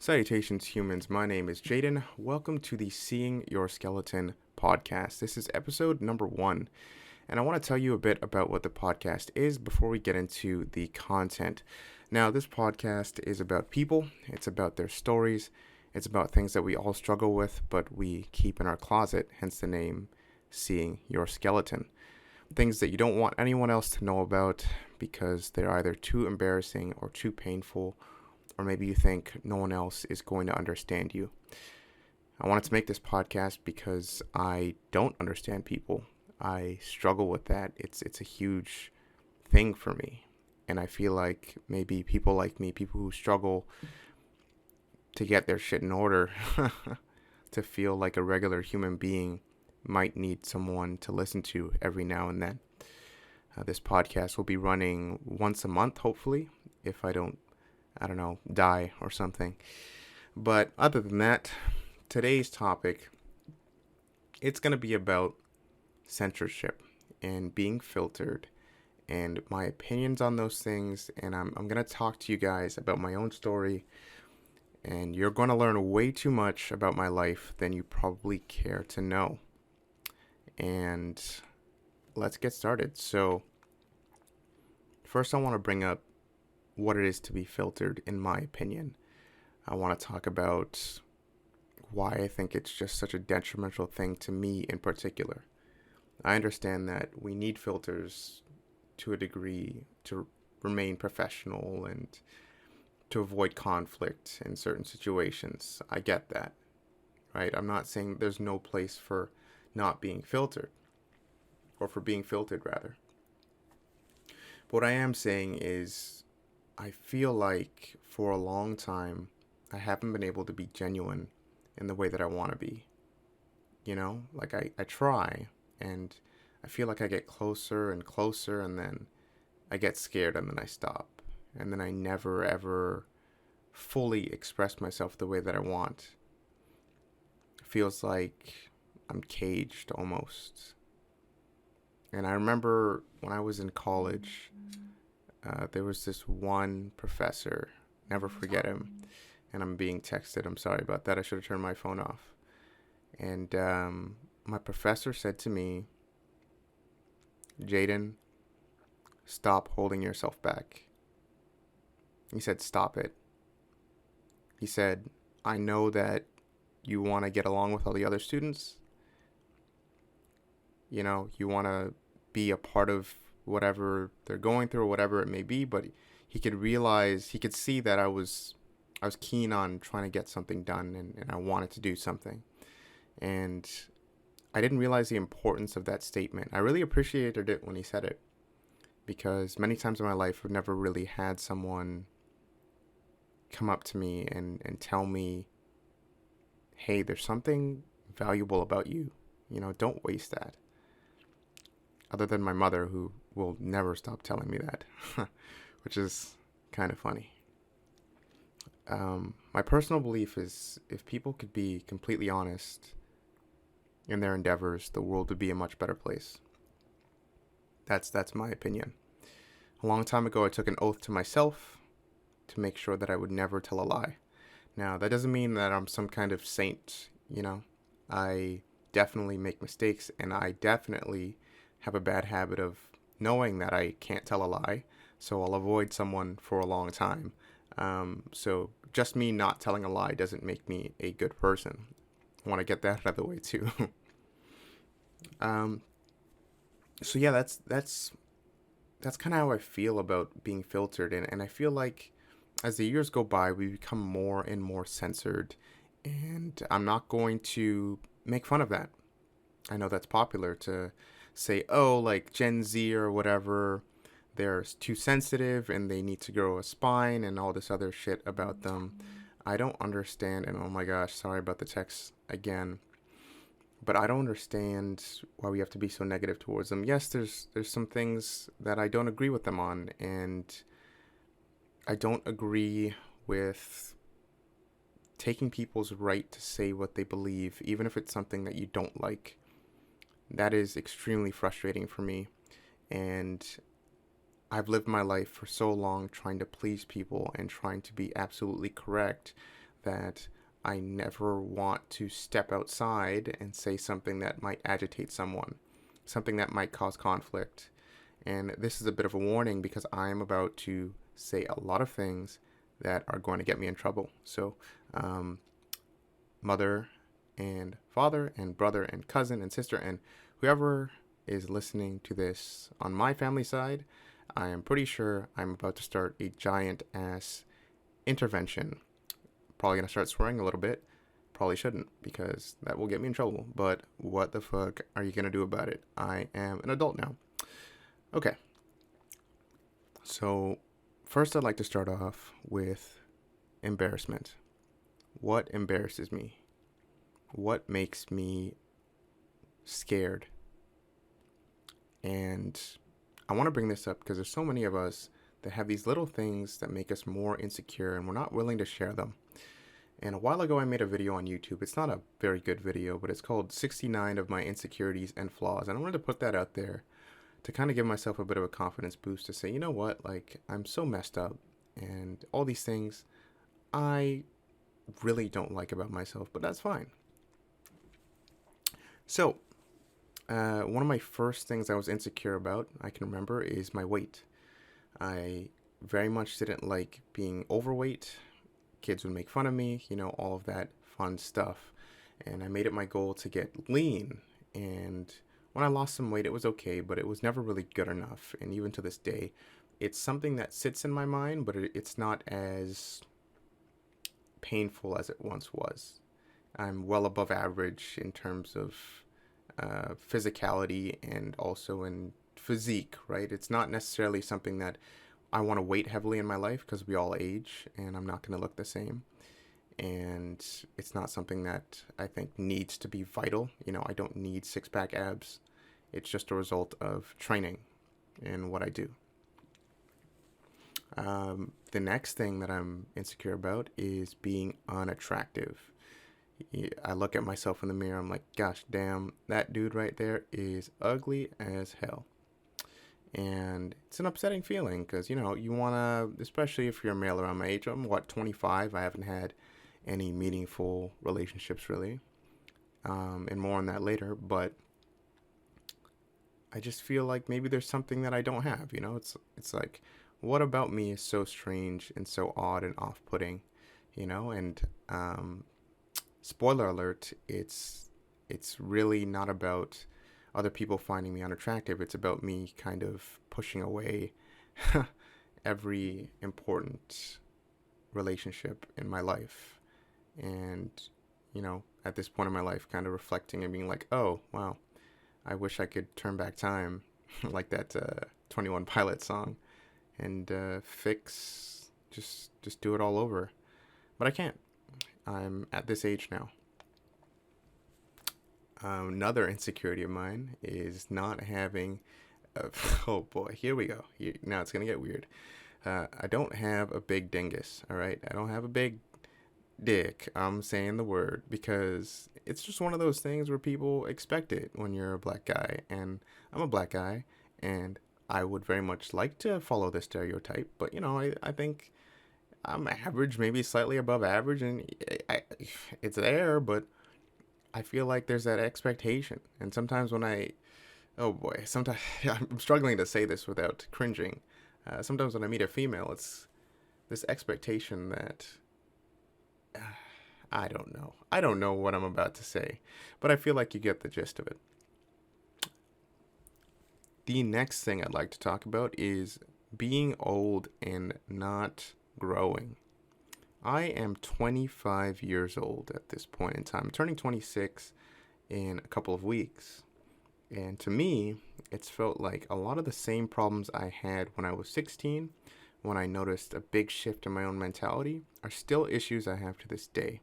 Salutations, humans. My name is Jaden. Welcome to the Seeing Your Skeleton podcast. This is episode number 1, and I want to tell you a bit about what the podcast is before we get into the content. Now, this podcast is about people, it's about their stories, it's about things that we all struggle with, but we keep in our closet, hence the name Seeing Your Skeleton. Things that you don't want anyone else to know about because they're either too embarrassing or too painful, or maybe you think no one else is going to understand you. I wanted to make this podcast because I don't understand people. I struggle with that. It's a huge thing for me. And I feel like maybe people like me, people who struggle to get their shit in order, to feel like a regular human being, might need someone to listen to every now and then. This podcast will be running once a month, hopefully, if I don't die or something. But other than that, today's topic, it's going to be about censorship and being filtered and my opinions on those things. And I'm going to talk to you guys about my own story. And you're going to learn way too much about my life than you probably care to know. And let's get started. So first I want to bring up what it is to be filtered, in my opinion. I want to talk about why I think it's just such a detrimental thing to me in particular. I understand that we need filters to a degree to remain professional and to avoid conflict in certain situations. I get that, right? I'm not saying there's no place for not being filtered, or for being filtered rather. But what I am saying is I feel like for a long time, I haven't been able to be genuine in the way that I want to be. You know, like I try, and I feel like I get closer and closer, and then I get scared, and then I stop. And then I never ever fully express myself the way that I want. It feels like I'm caged almost. And I remember when I was in college, there was this one professor, never forget him, and I'm being texted, I'm sorry about that, I should have turned my phone off. And my professor said to me, Jaden, stop holding yourself back. He said, stop it. He said, I know that you want to get along with all the other students. You know, you want to be a part of whatever they're going through or whatever it may be, but he could see that I was keen on trying to get something done, and I wanted to do something. And I didn't realize the importance of that statement. I really appreciated it when he said it, because many times in my life I've never really had someone come up to me and tell me, hey, there's something valuable about you. You know, don't waste that. Other than my mother, who will never stop telling me that, which is kind of funny. My personal belief is if people could be completely honest in their endeavors, the world would be a much better place. That's my opinion. A long time ago, I took an oath to myself to make sure that I would never tell a lie. Now, that doesn't mean that I'm some kind of saint, you know. I definitely make mistakes, and I definitely have a bad habit of knowing that I can't tell a lie, so I'll avoid someone for a long time. So just me not telling a lie doesn't make me a good person. I want to get that out of the way too. So yeah, that's kind of how I feel about being filtered, and I feel like as the years go by, we become more and more censored, and I'm not going to make fun of that. I know that's popular to say, oh, like Gen Z or whatever, they're too sensitive and they need to grow a spine and all this other shit about them. I don't understand, and oh my gosh, sorry about the text again, but I don't understand why we have to be so negative towards them. Yes, there's some things that I don't agree with them on, and I don't agree with taking people's right to say what they believe, even if it's something that you don't like. That is extremely frustrating for me, and I've lived my life for so long trying to please people and trying to be absolutely correct that I never want to step outside and say something that might agitate someone, something that might cause conflict. And this is a bit of a warning because I am about to say a lot of things that are going to get me in trouble. So, mother and father and brother and cousin and sister and whoever is listening to this on my family side, I am pretty sure I'm about to start a giant ass intervention. Probably gonna start swearing a little bit. Probably shouldn't because that will get me in trouble. But what the fuck are you gonna do about it? I am an adult now. Okay. So, first I'd like to start off with embarrassment. What embarrasses me? What makes me scared? And I want to bring this up because there's so many of us that have these little things that make us more insecure and we're not willing to share them. And a while ago I made a video on YouTube. It's not a very good video, but it's called 69 of my insecurities and flaws. And I wanted to put that out there to kind of give myself a bit of a confidence boost to say, you know what, like, I'm so messed up and all these things I really don't like about myself, but that's fine. So, one of my first things I was insecure about, I can remember, is my weight. I very much didn't like being overweight. Kids would make fun of me, all of that fun stuff. And I made it my goal to get lean. And when I lost some weight, it was okay, but it was never really good enough. And even to this day, it's something that sits in my mind, but it's not as painful as it once was. I'm well above average in terms of physicality and also in physique, right? It's not necessarily something that I want to weight heavily in my life because we all age and I'm not going to look the same. And it's not something that I think needs to be vital. I don't need six-pack abs. It's just a result of training and what I do. The next thing that I'm insecure about is being unattractive. I look at myself in the mirror, I'm like, gosh damn, that dude right there is ugly as hell. And it's an upsetting feeling because, you want to, especially if you're a male around my age, I'm 25, I haven't had any meaningful relationships really, and more on that later, but I just feel like maybe there's something that I don't have, it's like, what about me is so strange and so odd and off-putting, and spoiler alert, it's really not about other people finding me unattractive. It's about me kind of pushing away every important relationship in my life. And, at this point in my life, kind of reflecting and being like, oh, wow, I wish I could turn back time like that 21 Pilot song and just do it all over. But I can't. I'm at this age now. Another insecurity of mine is not having oh boy, here we go. Now it's gonna get weird. I don't have a big dingus, all right? I don't have a big dick. I'm saying the word because it's just one of those things where people expect it when you're a black guy, and I'm a black guy, and I would very much like to follow this stereotype, but I think I'm average, maybe slightly above average, and it's there, but I feel like there's that expectation. And sometimes oh boy, sometimes I'm struggling to say this without cringing. Sometimes when I meet a female, it's this expectation that I don't know. I don't know what I'm about to say, but I feel like you get the gist of it. The next thing I'd like to talk about is being old and not growing. I am 25 years old at this point in time. I'm turning 26 in a couple of weeks. And to me, it's felt like a lot of the same problems I had when I was 16, when I noticed a big shift in my own mentality, are still issues I have to this day.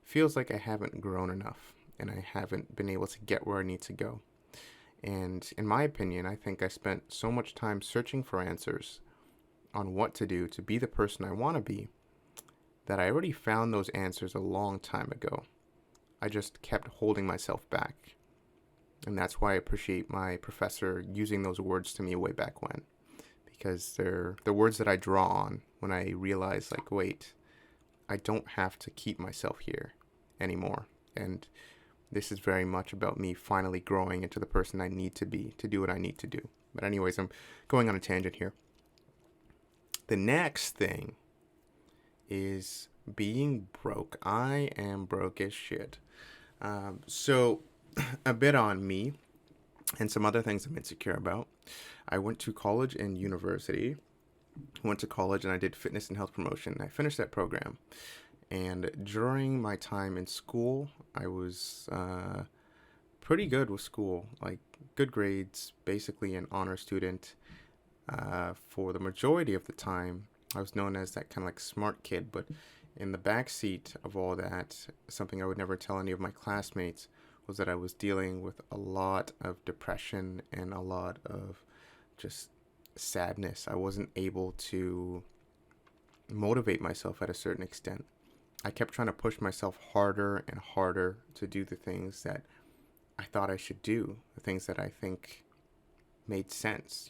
Feels like I haven't grown enough and I haven't been able to get where I need to go. And in my opinion, I think I spent so much time searching for answers on what to do to be the person I want to be that I already found those answers a long time ago. I just kept holding myself back. And that's why I appreciate my professor using those words to me way back when. Because they're the words that I draw on when I realize, like, wait, I don't have to keep myself here anymore. And this is very much about me finally growing into the person I need to be to do what I need to do. But anyways, I'm going on a tangent here. The next thing is being broke. I am broke as shit. So a bit on me and some other things I'm insecure about. I went to college and university. Went to college and I did fitness and health promotion. I finished that program. And during my time in school, I was pretty good with school, like good grades, basically an honor student. For the majority of the time, I was known as that kind of like smart kid, but in the backseat of all that, something I would never tell any of my classmates was that I was dealing with a lot of depression and a lot of just sadness. I wasn't able to motivate myself at a certain extent. I kept trying to push myself harder and harder to do the things that I thought I should do, the things that I think made sense,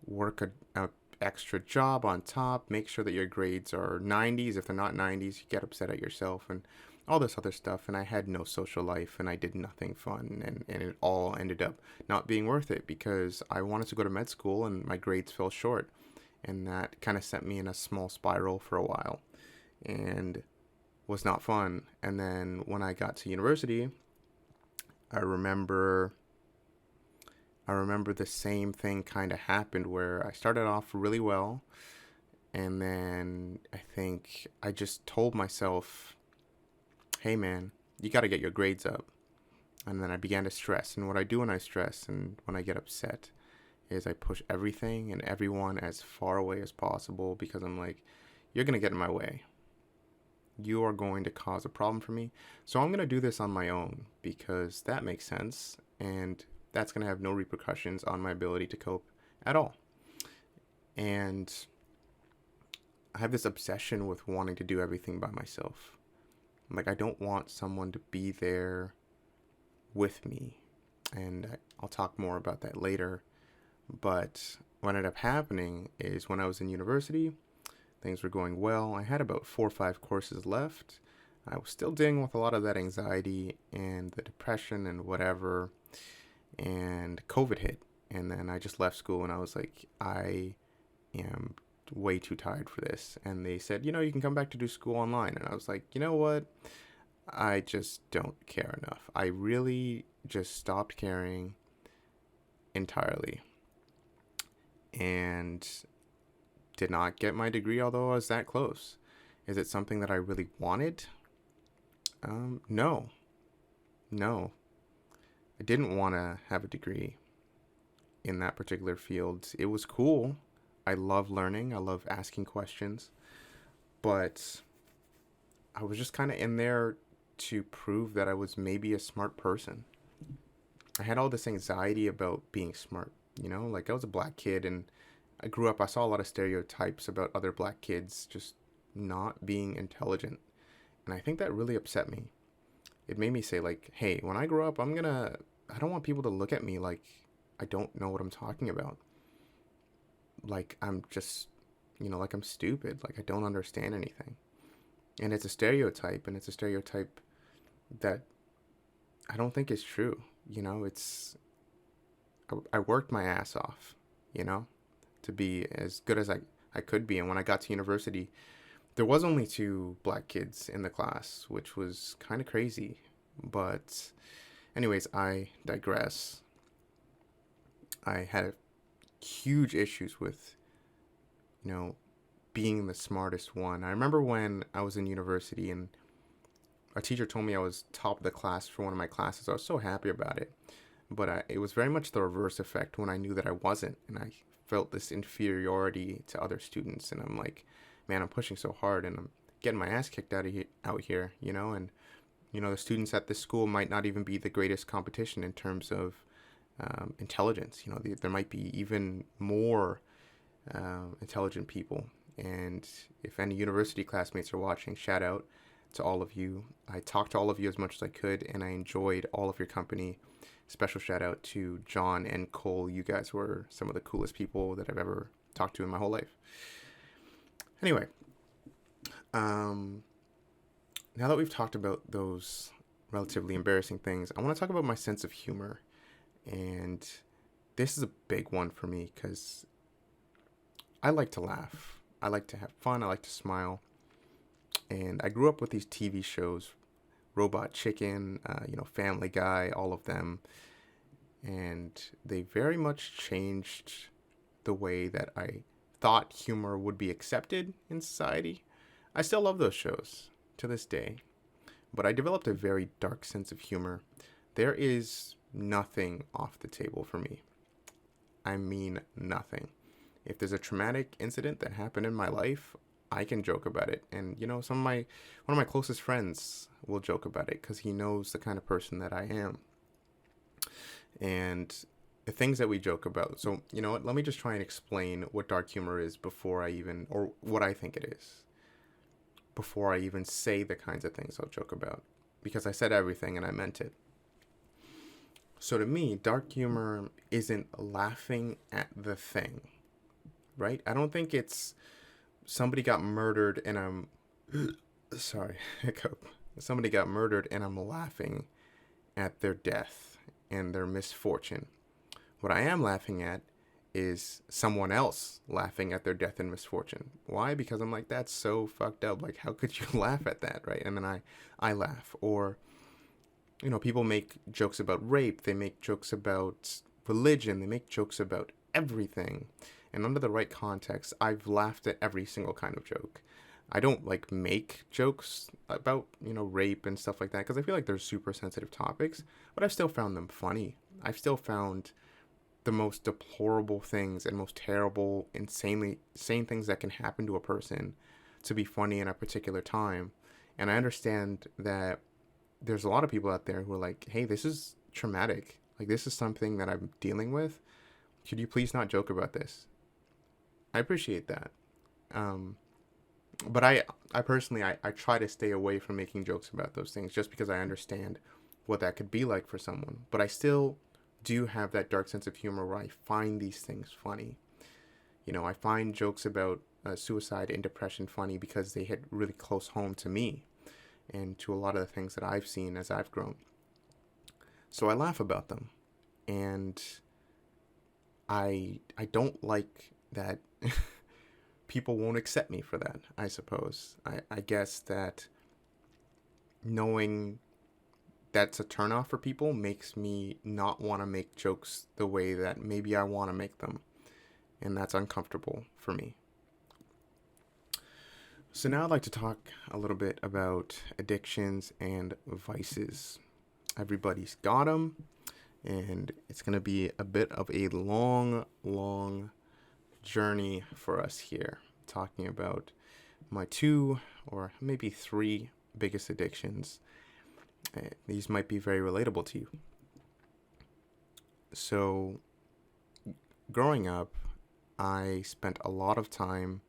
work a extra job on top, make sure that your grades are 90s. If they're not 90s, you get upset at yourself and all this other stuff. And I had no social life and I did nothing fun. And it all ended up not being worth it because I wanted to go to med school and my grades fell short. And that kind of sent me in a small spiral for a while and was not fun. And then when I got to university, I remember the same thing kind of happened where I started off really well. And then I think I just told myself, hey man, you got to get your grades up. And then I began to stress. And what I do when I stress and when I get upset is I push everything and everyone as far away as possible because I'm like, you're going to get in my way. You are going to cause a problem for me. So I'm going to do this on my own because that makes sense. And that's going to have no repercussions on my ability to cope at all. And I have this obsession with wanting to do everything by myself. Like, I don't want someone to be there with me. And I'll talk more about that later. But what ended up happening is when I was in university, things were going well. I had about 4 or 5 courses left. I was still dealing with a lot of that anxiety and the depression and whatever. And COVID hit. And then I just left school and I was like, I am way too tired for this. And they said, you can come back to do school online. And I was like, you know what? I just don't care enough. I really just stopped caring entirely. And did not get my degree, although I was that close. Is it something that I really wanted? No. I didn't want to have a degree in that particular field. It was cool. I love learning. I love asking questions. But I was just kind of in there to prove that I was maybe a smart person. I had all this anxiety about being smart, like I was a black kid and I grew up, I saw a lot of stereotypes about other black kids just not being intelligent. And I think that really upset me. It made me say like, hey, when I grow up, I don't want people to look at me like I don't know what I'm talking about. Like I'm just, like I'm stupid, like I don't understand anything. And it's a stereotype, and it's a stereotype that I don't think is true. I worked my ass off, to be as good as I could be. And when I got to university, there was only 2 black kids in the class, which was kind of crazy. But anyways, I digress. I had huge issues with, being the smartest one. I remember when I was in university and a teacher told me I was top of the class for one of my classes. I was so happy about it. But it was very much the reverse effect when I knew that I wasn't. And I felt this inferiority to other students. And I'm like, man, I'm pushing so hard and I'm getting my ass kicked out here, And, the students at this school might not even be the greatest competition in terms of intelligence. There might be even more intelligent people. And if any university classmates are watching, shout out to all of you. I talked to all of you as much as I could, and I enjoyed all of your company. Special shout out to John and Cole. You guys were some of the coolest people that I've ever talked to in my whole life. Anyway, Um, Now that we've talked about those relatively embarrassing things, I want to talk about my sense of humor. And this is a big one for me because I like to laugh. I like to have fun. I like to smile. And I grew up with these TV shows, Robot Chicken, Family Guy, all of them. And they very much changed the way that I thought humor would be accepted in society. I still love those shows to this day, but I developed a very dark sense of humor. There is nothing off the table for me. I mean, nothing. If there's a traumatic incident that happened in my life, I can joke about it. And one of my closest friends will joke about it because he knows the kind of person that I am. And the things that we joke about. So, you know what? Let me just try and explain what dark humor is or what I think it is, before I even say the kinds of things I'll joke about. Because I said everything and I meant it. So to me, dark humor isn't laughing at the thing, right? I don't think it's somebody got murdered and I'm sorry, hiccup. Somebody got murdered and I'm laughing at their death and their misfortune. What I am laughing at is someone else laughing at their death and misfortune. Why? Because I'm like, that's so fucked up. Like, how could you laugh at that, right? And then I laugh. Or, people make jokes about rape. They make jokes about religion. They make jokes about everything. And under the right context, I've laughed at every single kind of joke. I don't like make jokes about, rape and stuff like that because I feel like they're super sensitive topics, but I've still found them funny. I've still found the most deplorable things and most terrible, insanely insane things that can happen to a person to be funny in a particular time. And I understand that there's a lot of people out there who are like, hey, this is traumatic. Like, this is something that I'm dealing with. Could you please not joke about this? I appreciate that. But I personally, I try to stay away from making jokes about those things just because I understand what that could be like for someone. But I still do have that dark sense of humor where I find these things funny. I find jokes about suicide and depression funny because they hit really close home to me and to a lot of the things that I've seen as I've grown. So I laugh about them. And I don't like that people won't accept me for that, I suppose. I guess that knowing that's a turnoff for people makes me not want to make jokes the way that maybe I want to make them. And that's uncomfortable for me. So now I'd like to talk a little bit about addictions and vices. Everybody's got them, and it's going to be a bit of a long, long journey for us here, talking about my 2 or maybe 3 biggest addictions. These might be very relatable to you. So, growing up, I spent a lot of time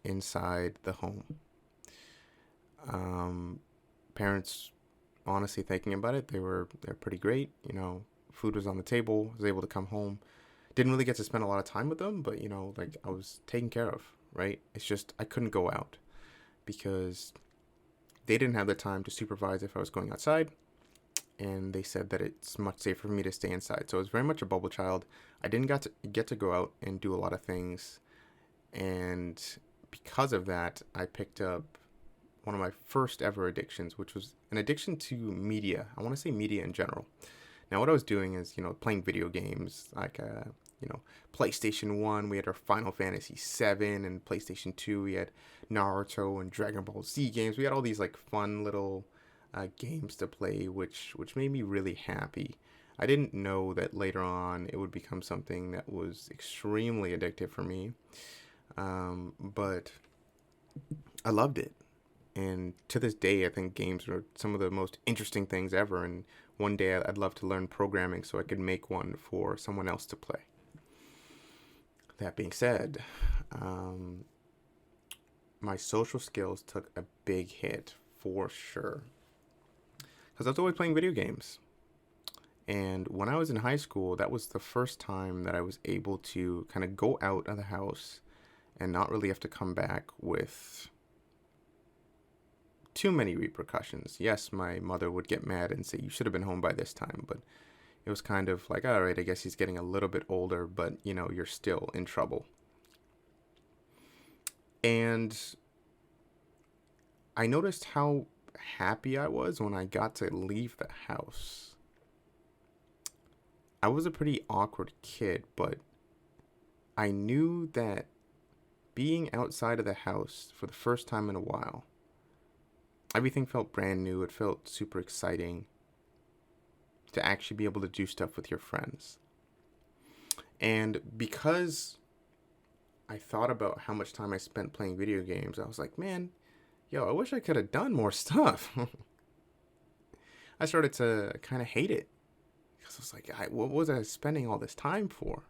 inside the home. Parents, honestly, thinking about it, they're pretty great. Food was on the table. I was able to come home. Didn't really get to spend a lot of time with them, but like I was taken care of, right? It's just I couldn't go out because they didn't have the time to supervise if I was going outside, and they said that it's much safer for me to stay inside. So I was very much a bubble child. I didn't get to go out and do a lot of things, and because of that, I picked up one of my first ever addictions, which was an addiction to media. I want to say media in general. Now, what I was doing is, playing video games, like, PlayStation 1, we had our Final Fantasy 7, and PlayStation 2, we had Naruto and Dragon Ball Z games. We had all these, like, fun little games to play, which made me really happy. I didn't know that later on it would become something that was extremely addictive for me, but I loved it. And to this day, I think games are some of the most interesting things ever. And one day I'd love to learn programming so I could make one for someone else to play. That being said, my social skills took a big hit for sure. Because I was always playing video games. And when I was in high school, that was the first time that I was able to kind of go out of the house and not really have to come back with too many repercussions. Yes, my mother would get mad and say, you should have been home by this time, but it was kind of like, all right, I guess he's getting a little bit older, but, you're still in trouble. And I noticed how happy I was when I got to leave the house. I was a pretty awkward kid, but I knew that being outside of the house for the first time in a while, everything felt brand new. It felt super exciting to actually be able to do stuff with your friends. And because I thought about how much time I spent playing video games, I was like, man, I wish I could have done more stuff. I started to kind of hate it because I was like, what was I spending all this time for?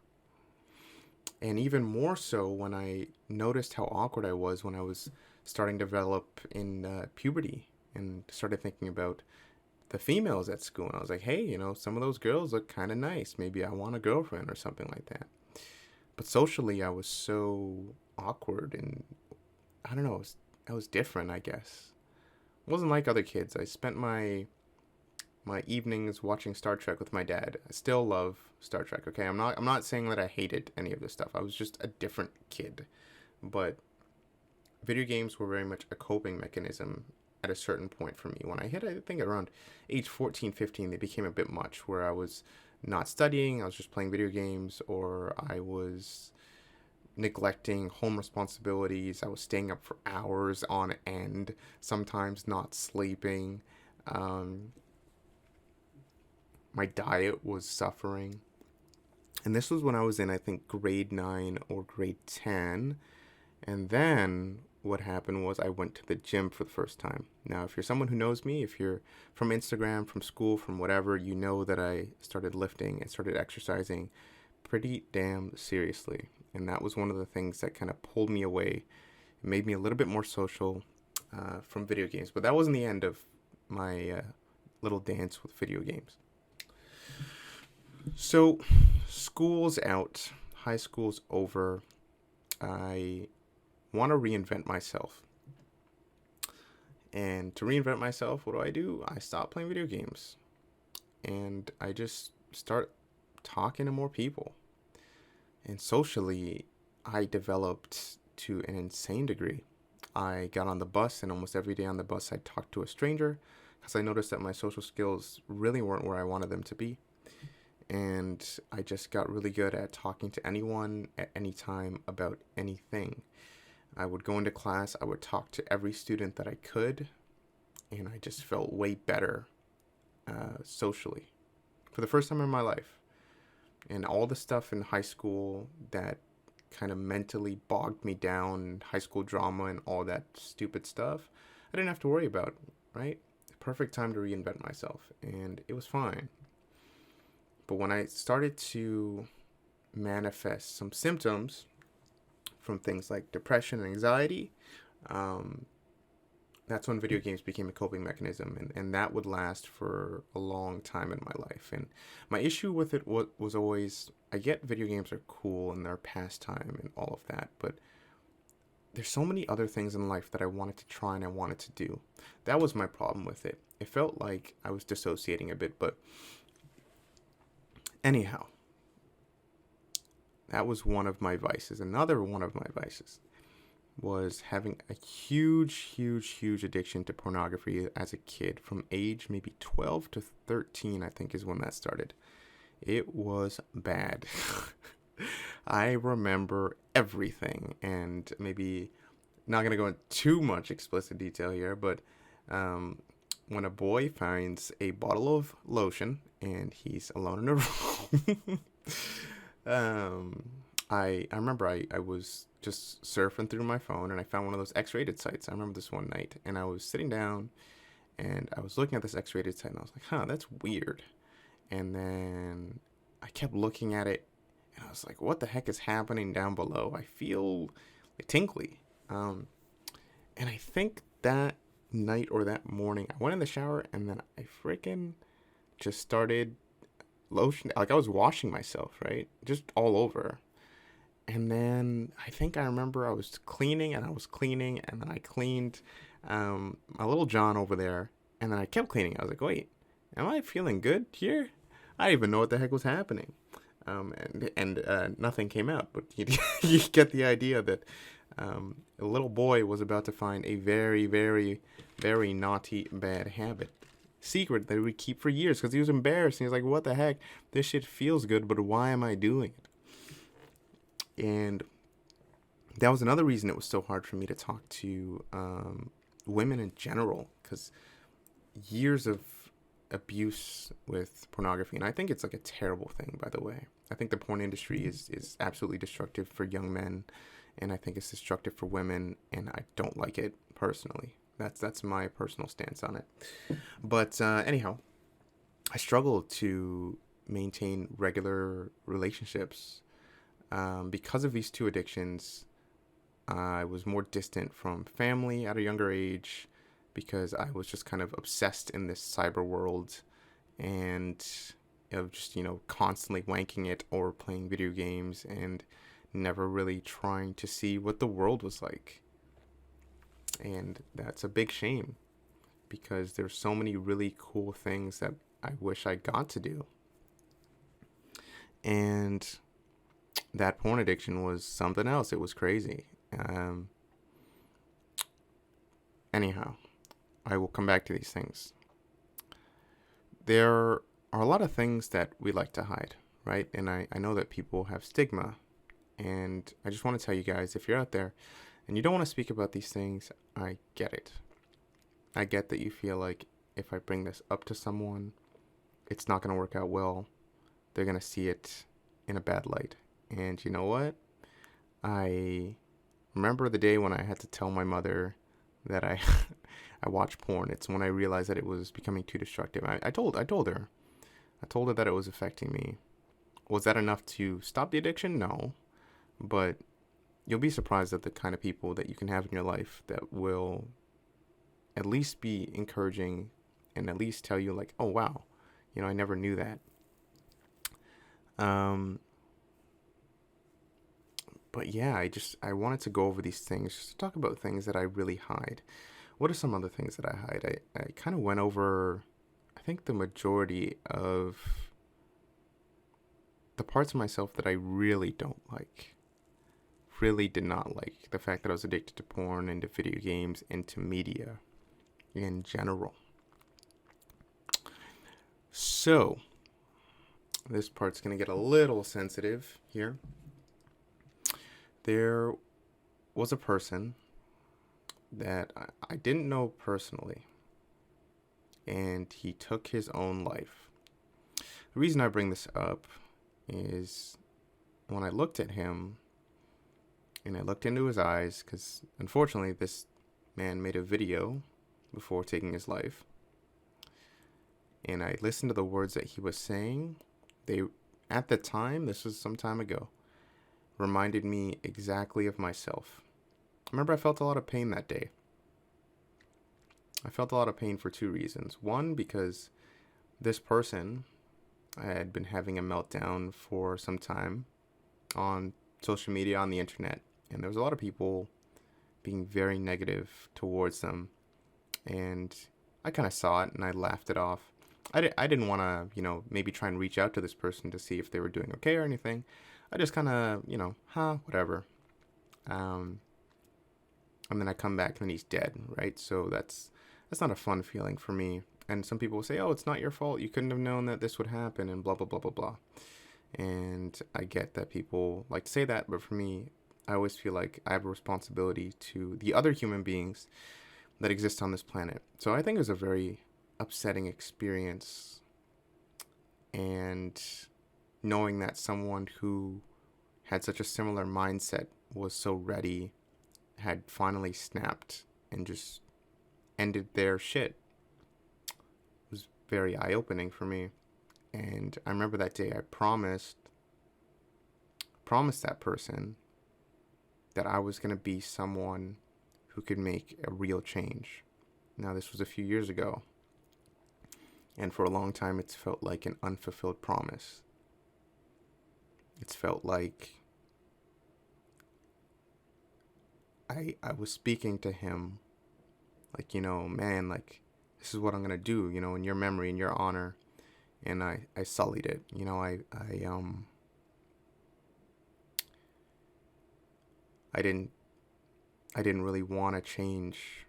And even more so when I noticed how awkward I was when I was starting to develop in puberty and started thinking about the females at school. And I was like, hey, some of those girls look kind of nice. Maybe I want a girlfriend or something like that. But socially, I was so awkward and I don't know, I was different, I guess. It wasn't like other kids. I spent my evenings watching Star Trek with my dad. I still love Star Trek, okay? I'm not saying that I hated any of this stuff. I was just a different kid. But video games were very much a coping mechanism at a certain point for me. When I hit, I think around age 14, 15, they became a bit much, where I was not studying, I was just playing video games, or I was neglecting home responsibilities. I was staying up for hours on end, sometimes not sleeping. My diet was suffering. And this was when I was in, I think, grade 9 or grade 10. And then what happened was I went to the gym for the first time. Now, if you're someone who knows me, if you're from Instagram, from school, from whatever, you know that I started lifting and started exercising pretty damn seriously. And that was one of the things that kind of pulled me away. It made me a little bit more social from video games. But that wasn't the end of my little dance with video games. So, school's out, high school's over. I want to reinvent myself. And to reinvent myself, what do? I stop playing video games. And I just start talking to more people. And socially, I developed to an insane degree. I got on the bus, and almost every day on the bus, I talked to a stranger because I noticed that my social skills really weren't where I wanted them to be. And I just got really good at talking to anyone at any time about anything. I would go into class, I would talk to every student that I could, and I just felt way better socially for the first time in my life. And all the stuff in high school that kind of mentally bogged me down, high school drama and all that stupid stuff, I didn't have to worry about, right? Perfect time to reinvent myself, and it was fine. But when I started to manifest some symptoms from things like depression and anxiety, that's when video games became a coping mechanism, and that would last for a long time in my life. And my issue with it was always, I get video games are cool and they're pastime and all of that, but there's so many other things in life that I wanted to try and I wanted to do. That was my problem with it. It felt like I was dissociating a bit, but anyhow, that was one of my vices. Another one of my vices was having a huge addiction to pornography as a kid from age maybe 12 to 13, I think is when that started. It was bad. I remember everything, and maybe not going to go into too much explicit detail here, but when a boy finds a bottle of lotion and he's alone in a room, I remember I was just surfing through my phone and I found one of those X-rated sites. I remember this one night, and I was sitting down and I was looking at this X-rated site and I was like, that's weird. And then I kept looking at it and I was like, what the heck is happening down below? I feel tingly. And I think that night or that morning, I went in the shower and then I freaking just started lotion. Like I was washing myself, right? Just all over. And then I think I remember I was cleaning and then I cleaned my little John over there, and then I kept cleaning. I was like, wait, am I feeling good here? I didn't even know what the heck was happening. And nothing came out, but you get the idea that a little boy was about to find a very, very, very naughty, bad habit. Secret that he would keep for years because he was embarrassed. He was like, what the heck? This shit feels good, but why am I doing it? And that was another reason it was so hard for me to talk to women in general, because years of abuse with pornography, and I think it's like a terrible thing, by the way. I think the porn industry is absolutely destructive for young men, and I think it's destructive for women, and I don't like it personally. That's my personal stance on it. But anyhow, I struggle to maintain regular relationships because of these two addictions. I was more distant from family at a younger age because I was just kind of obsessed in this cyber world and of just, constantly wanking it or playing video games and never really trying to see what the world was like. And that's a big shame because there's so many really cool things that I wish I got to do. And that porn addiction was something else. It was crazy. Anyhow, I will come back to these things. There are a lot of things that we like to hide, right? And I know that people have stigma. And I just want to tell you guys, if you're out there and you don't want to speak about these things, I get it. I get that you feel like if I bring this up to someone, it's not going to work out well. They're going to see it in a bad light. And you know what? I remember the day when I had to tell my mother that I I watched porn. It's when I realized that it was becoming too destructive. I told her. I told her that it was affecting me. Was that enough to stop the addiction? No. But you'll be surprised at the kind of people that you can have in your life that will at least be encouraging and at least tell you like, oh wow, I never knew that. But yeah, I wanted to go over these things, just to talk about things that I really hide. What are some other things that I hide? I kind of went over, I think, the majority of the parts of myself that I really don't like. Really did not like. The fact that I was addicted to porn and to video games and to media in general. So, this part's going to get a little sensitive here. There was a person that I didn't know personally, and he took his own life. The reason I bring this up is when I looked at him and I looked into his eyes, because unfortunately this man made a video before taking his life, and I listened to the words that he was saying. They, at the time, this was some time ago, reminded me exactly of myself. Remember, I felt a lot of pain that day. I felt a lot of pain for two reasons. One, because this person had been having a meltdown for some time on social media, on the internet, and there was a lot of people being very negative towards them, and I kind of saw it and I laughed it off. I didn't want to, maybe try and reach out to this person to see if they were doing okay or anything. I just kind of, whatever. And then I come back and then he's dead, right? So that's not a fun feeling for me. And some people will say, oh, it's not your fault. You couldn't have known that this would happen and blah, blah, blah, blah, blah. And I get that people like to say that, but for me, I always feel like I have a responsibility to the other human beings that exist on this planet. So I think it was a very upsetting experience. And knowing that someone who had such a similar mindset was so ready, had finally snapped and just ended their shit, was very eye-opening for me. And I remember that day I promised that person that I was going to be someone who could make a real change. Now, this was a few years ago, and for a long time it's felt like an unfulfilled promise. It's felt like I was speaking to him like, man, like, this is what I'm gonna do, in your memory, in your honor. And I sullied it. I didn't I didn't really want to change.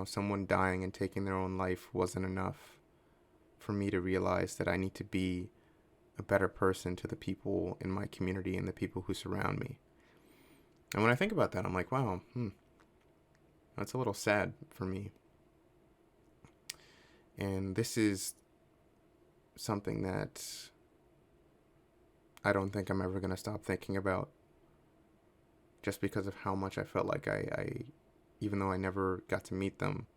Someone dying and taking their own life wasn't enough for me to realize that I need to be a better person to the people in my community and the people who surround me. And when I think about that, I'm like, wow, that's a little sad for me. And this is something that I don't think I'm ever going to stop thinking about, just because of how much I felt like I, even though I never got to meet them,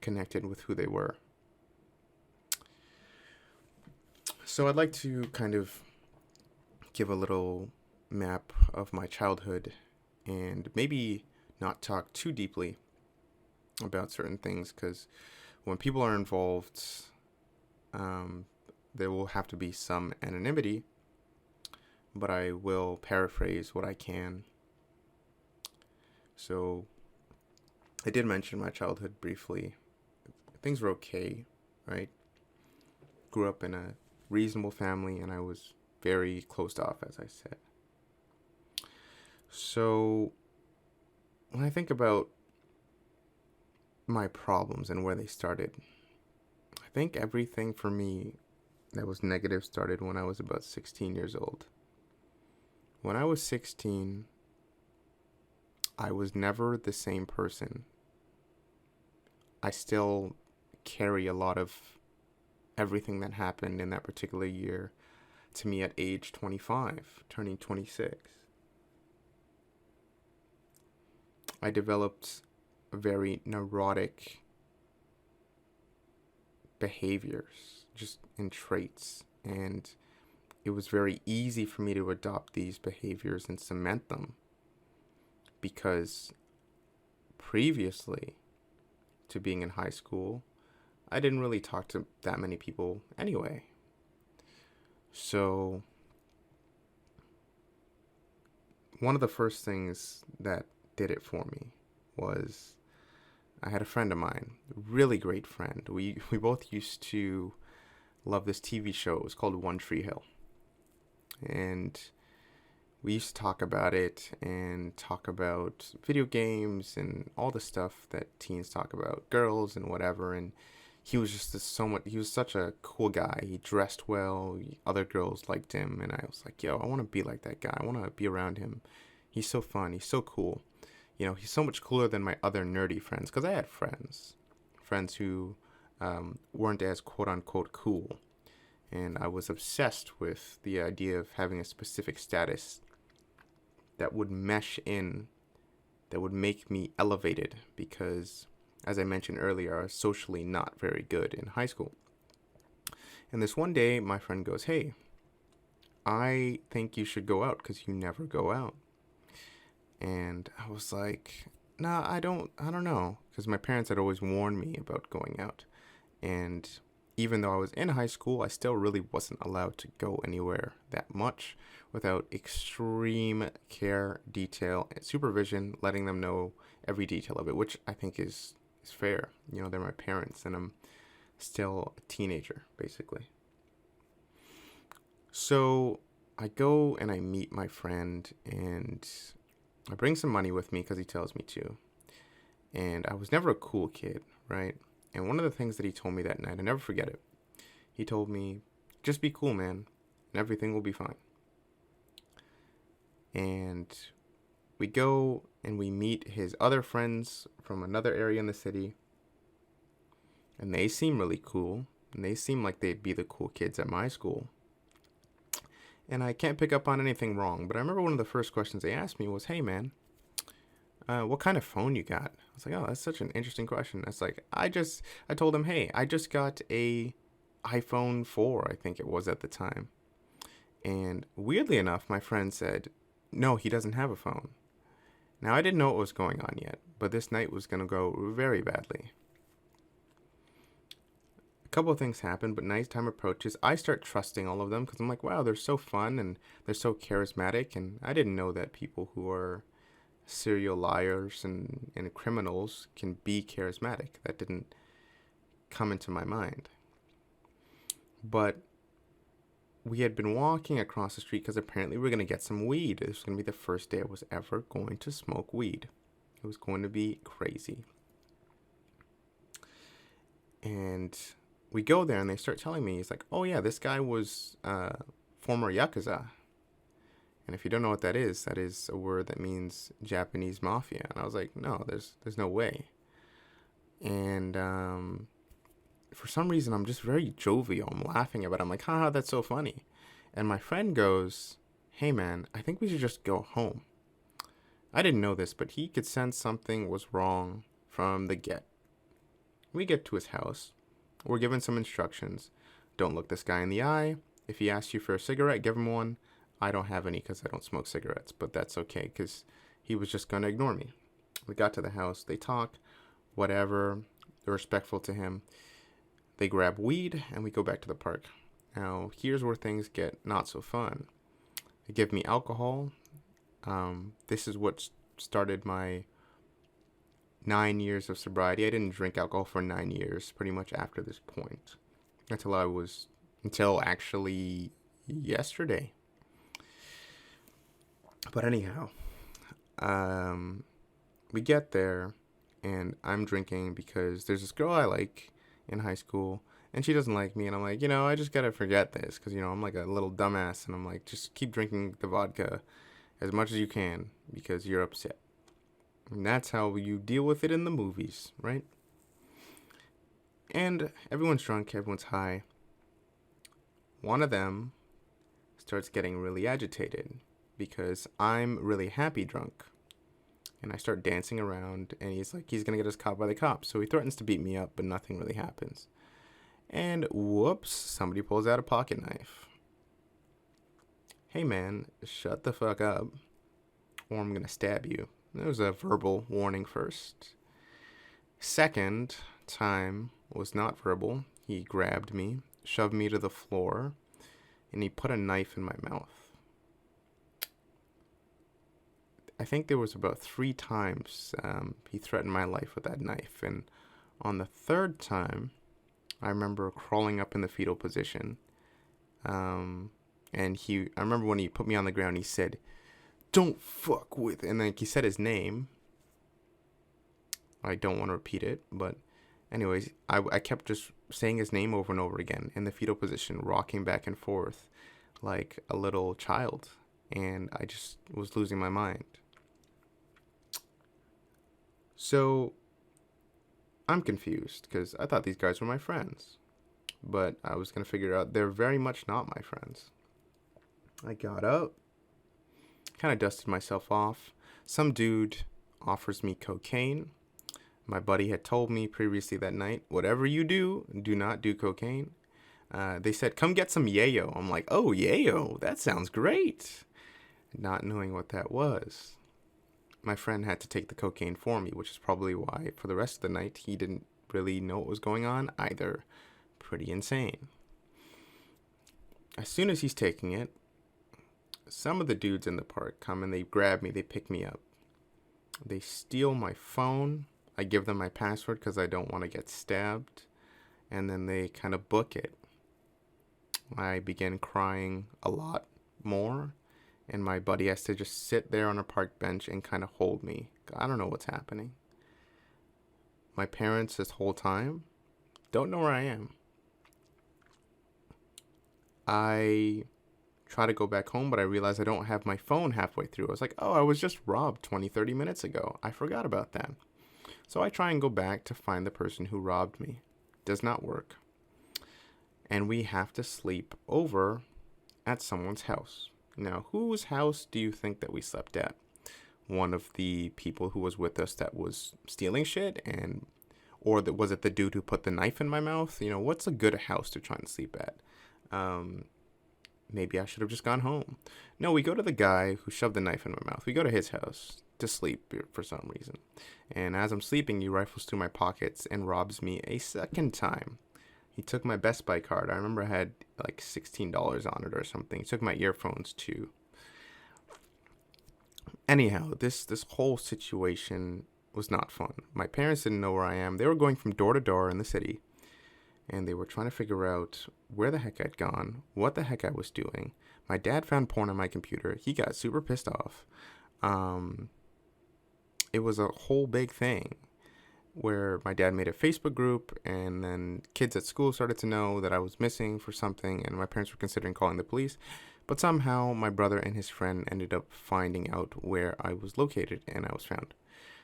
connected with who they were. So I'd like to kind of give a little map of my childhood and maybe not talk too deeply about certain things, because when people are involved, there will have to be some anonymity, but I will paraphrase what I can. So I did mention my childhood briefly. Things were okay, right? Grew up in a reasonable family, and I was very closed off, as I said. So when I think about my problems and where they started, I think everything for me that was negative started when I was about 16 years old. When I was 16, I was never the same person. I still carry a lot of everything that happened in that particular year to me at age 25, turning 26. I developed very neurotic behaviors, just in traits, and it was very easy for me to adopt these behaviors and cement them, because previously to being in high school, I didn't really talk to that many people anyway. So one of the first things that did it for me was I had a friend of mine, a really great friend. We both used to love this TV show. It was called One Tree Hill. And we used to talk about it and talk about video games and all the stuff that teens talk about, girls and whatever. And he was just he was such a cool guy. He dressed well. Other girls liked him. And I was like, yo, I want to be like that guy. I want to be around him. He's so fun. He's so cool. He's so much cooler than my other nerdy friends. Because I had friends who weren't as quote-unquote cool. And I was obsessed with the idea of having a specific status that would mesh in, that would make me elevated, because, as I mentioned earlier, I was socially not very good in high school. And this one day, my friend goes, hey, I think you should go out because you never go out. And I was like, nah, I don't know, because my parents had always warned me about going out. And even though I was in high school, I still really wasn't allowed to go anywhere that much without extreme care, detail, and supervision, letting them know every detail of it, which I think is fair. They're my parents, and I'm still a teenager, basically. So I go and I meet my friend, and I bring some money with me because he tells me to. And I was never a cool kid, right? And one of the things that he told me that night, I never forget it. He told me, just be cool, man, and everything will be fine. And we go and we meet his other friends from another area in the city. And they seem really cool. And they seem like they'd be the cool kids at my school. And I can't pick up on anything wrong, but I remember one of the first questions they asked me was, hey, man, what kind of phone you got? I was like, oh, that's such an interesting question. That's like, I told him, hey, I just got a iPhone 4, I think it was at the time. And weirdly enough, my friend said, no, he doesn't have a phone. Now, I didn't know what was going on yet, but this night was going to go very badly. A couple of things happen, but nighttime approaches. I start trusting all of them because I'm like, wow, they're so fun and they're so charismatic. And I didn't know that people who are serial liars and criminals can be charismatic. That didn't come into my mind. But we had been walking across the street because apparently we were going to get some weed. This was going to be the first day I was ever going to smoke weed. It was going to be crazy. And we go there and they start telling me, he's like, oh yeah, this guy was former Yakuza. And if you don't know what that is a word that means Japanese mafia. And I was like, no, there's no way. And for some reason, I'm just very jovial. I'm laughing about it. I'm like, haha, that's so funny. And my friend goes, hey man, I think we should just go home. I didn't know this, but he could sense something was wrong from the get. We get to his house. We're given some instructions. Don't look this guy in the eye. If he asks you for a cigarette, give him one. I don't have any because I don't smoke cigarettes, but that's okay because he was just going to ignore me. We got to the house. They talk, whatever. They're respectful to him. They grab weed and we go back to the park. Now, here's where things get not so fun. They give me alcohol. This is what started my 9 years of sobriety. I didn't drink alcohol for 9 years, pretty much after this point. Until actually yesterday. But anyhow, we get there and I'm drinking because there's this girl I like in high school and she doesn't like me. And I'm like, I just got to forget this because, I'm like a little dumbass. And I'm like, just keep drinking the vodka as much as you can because you're upset. And that's how you deal with it in the movies, right? And everyone's drunk, everyone's high. One of them starts getting really agitated because I'm really happy drunk. And I start dancing around and he's like, he's going to get us caught by the cops. So he threatens to beat me up, but nothing really happens. And whoops, somebody pulls out a pocket knife. Hey man, shut the fuck up or I'm going to stab you. There was a verbal warning first. Second time was not verbal. He grabbed me, shoved me to the floor, and he put a knife in my mouth. I think there was about 3 times he threatened my life with that knife. And on the third time, I remember crawling up in the fetal position. And I remember when he put me on the ground, he said, don't fuck with it. And then he said his name. I don't want to repeat it, but anyways, I kept just saying his name over and over again in the fetal position, rocking back and forth like a little child. And I just was losing my mind. So I'm confused because I thought these guys were my friends. But I was going to figure out they're very much not my friends. I got up, kind of dusted myself off. Some dude offers me cocaine. My buddy had told me previously that night, whatever you do not do cocaine. They said, come get some yayo. I'm like, oh, yayo, that sounds great. Not knowing what that was. My friend had to take the cocaine for me, which is probably why for the rest of the night he didn't really know what was going on either. Pretty insane. As soon as he's taking it, some of the dudes in the park come and they grab me, they pick me up. They steal my phone. I give them my password because I don't want to get stabbed. And then they kind of book it. I begin crying a lot more. And my buddy has to just sit there on a park bench and kind of hold me. I don't know what's happening. My parents this whole time don't know where I am. I try to go back home, but I realize I don't have my phone halfway through. I was like, oh, I was just robbed 20-30 minutes ago. I forgot about that. So I try and go back to find the person who robbed me. Does not work. And we have to sleep over at someone's house. Now, whose house do you think that we slept at? One of the people who was with us that was stealing shit? Or was it the dude who put the knife in my mouth? What's a good house to try and sleep at? Maybe I should have just gone home. No, we go to the guy who shoved the knife in my mouth. We go to his house to sleep for some reason. And as I'm sleeping, he rifles through my pockets and robs me a second time. He took my Best Buy card. I remember I had like $16 on it or something. He took my earphones too. Anyhow, this whole situation was not fun. My parents didn't know where I am. They were going from door to door in the city, and they were trying to figure out where the heck I'd gone, what the heck I was doing. My dad found porn on my computer. He got super pissed off. Um, it was a whole big thing where my dad made a Facebook group, and then kids at school started to know that I was missing for something, and my parents were considering calling the police. But somehow my brother and his friend ended up finding out where I was located, and I was found.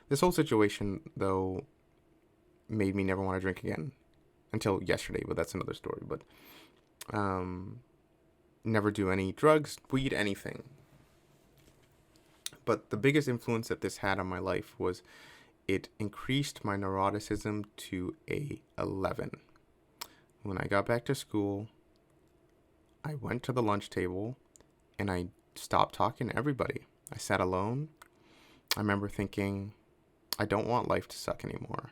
This whole situation, though, made me never want to drink again until yesterday, but that's another story. But never do any drugs, weed, anything. But the biggest influence that this had on my life was it increased my neuroticism to a 11. When I got back to school, I went to the lunch table and I stopped talking to everybody. I sat alone. I remember thinking, I don't want life to suck anymore.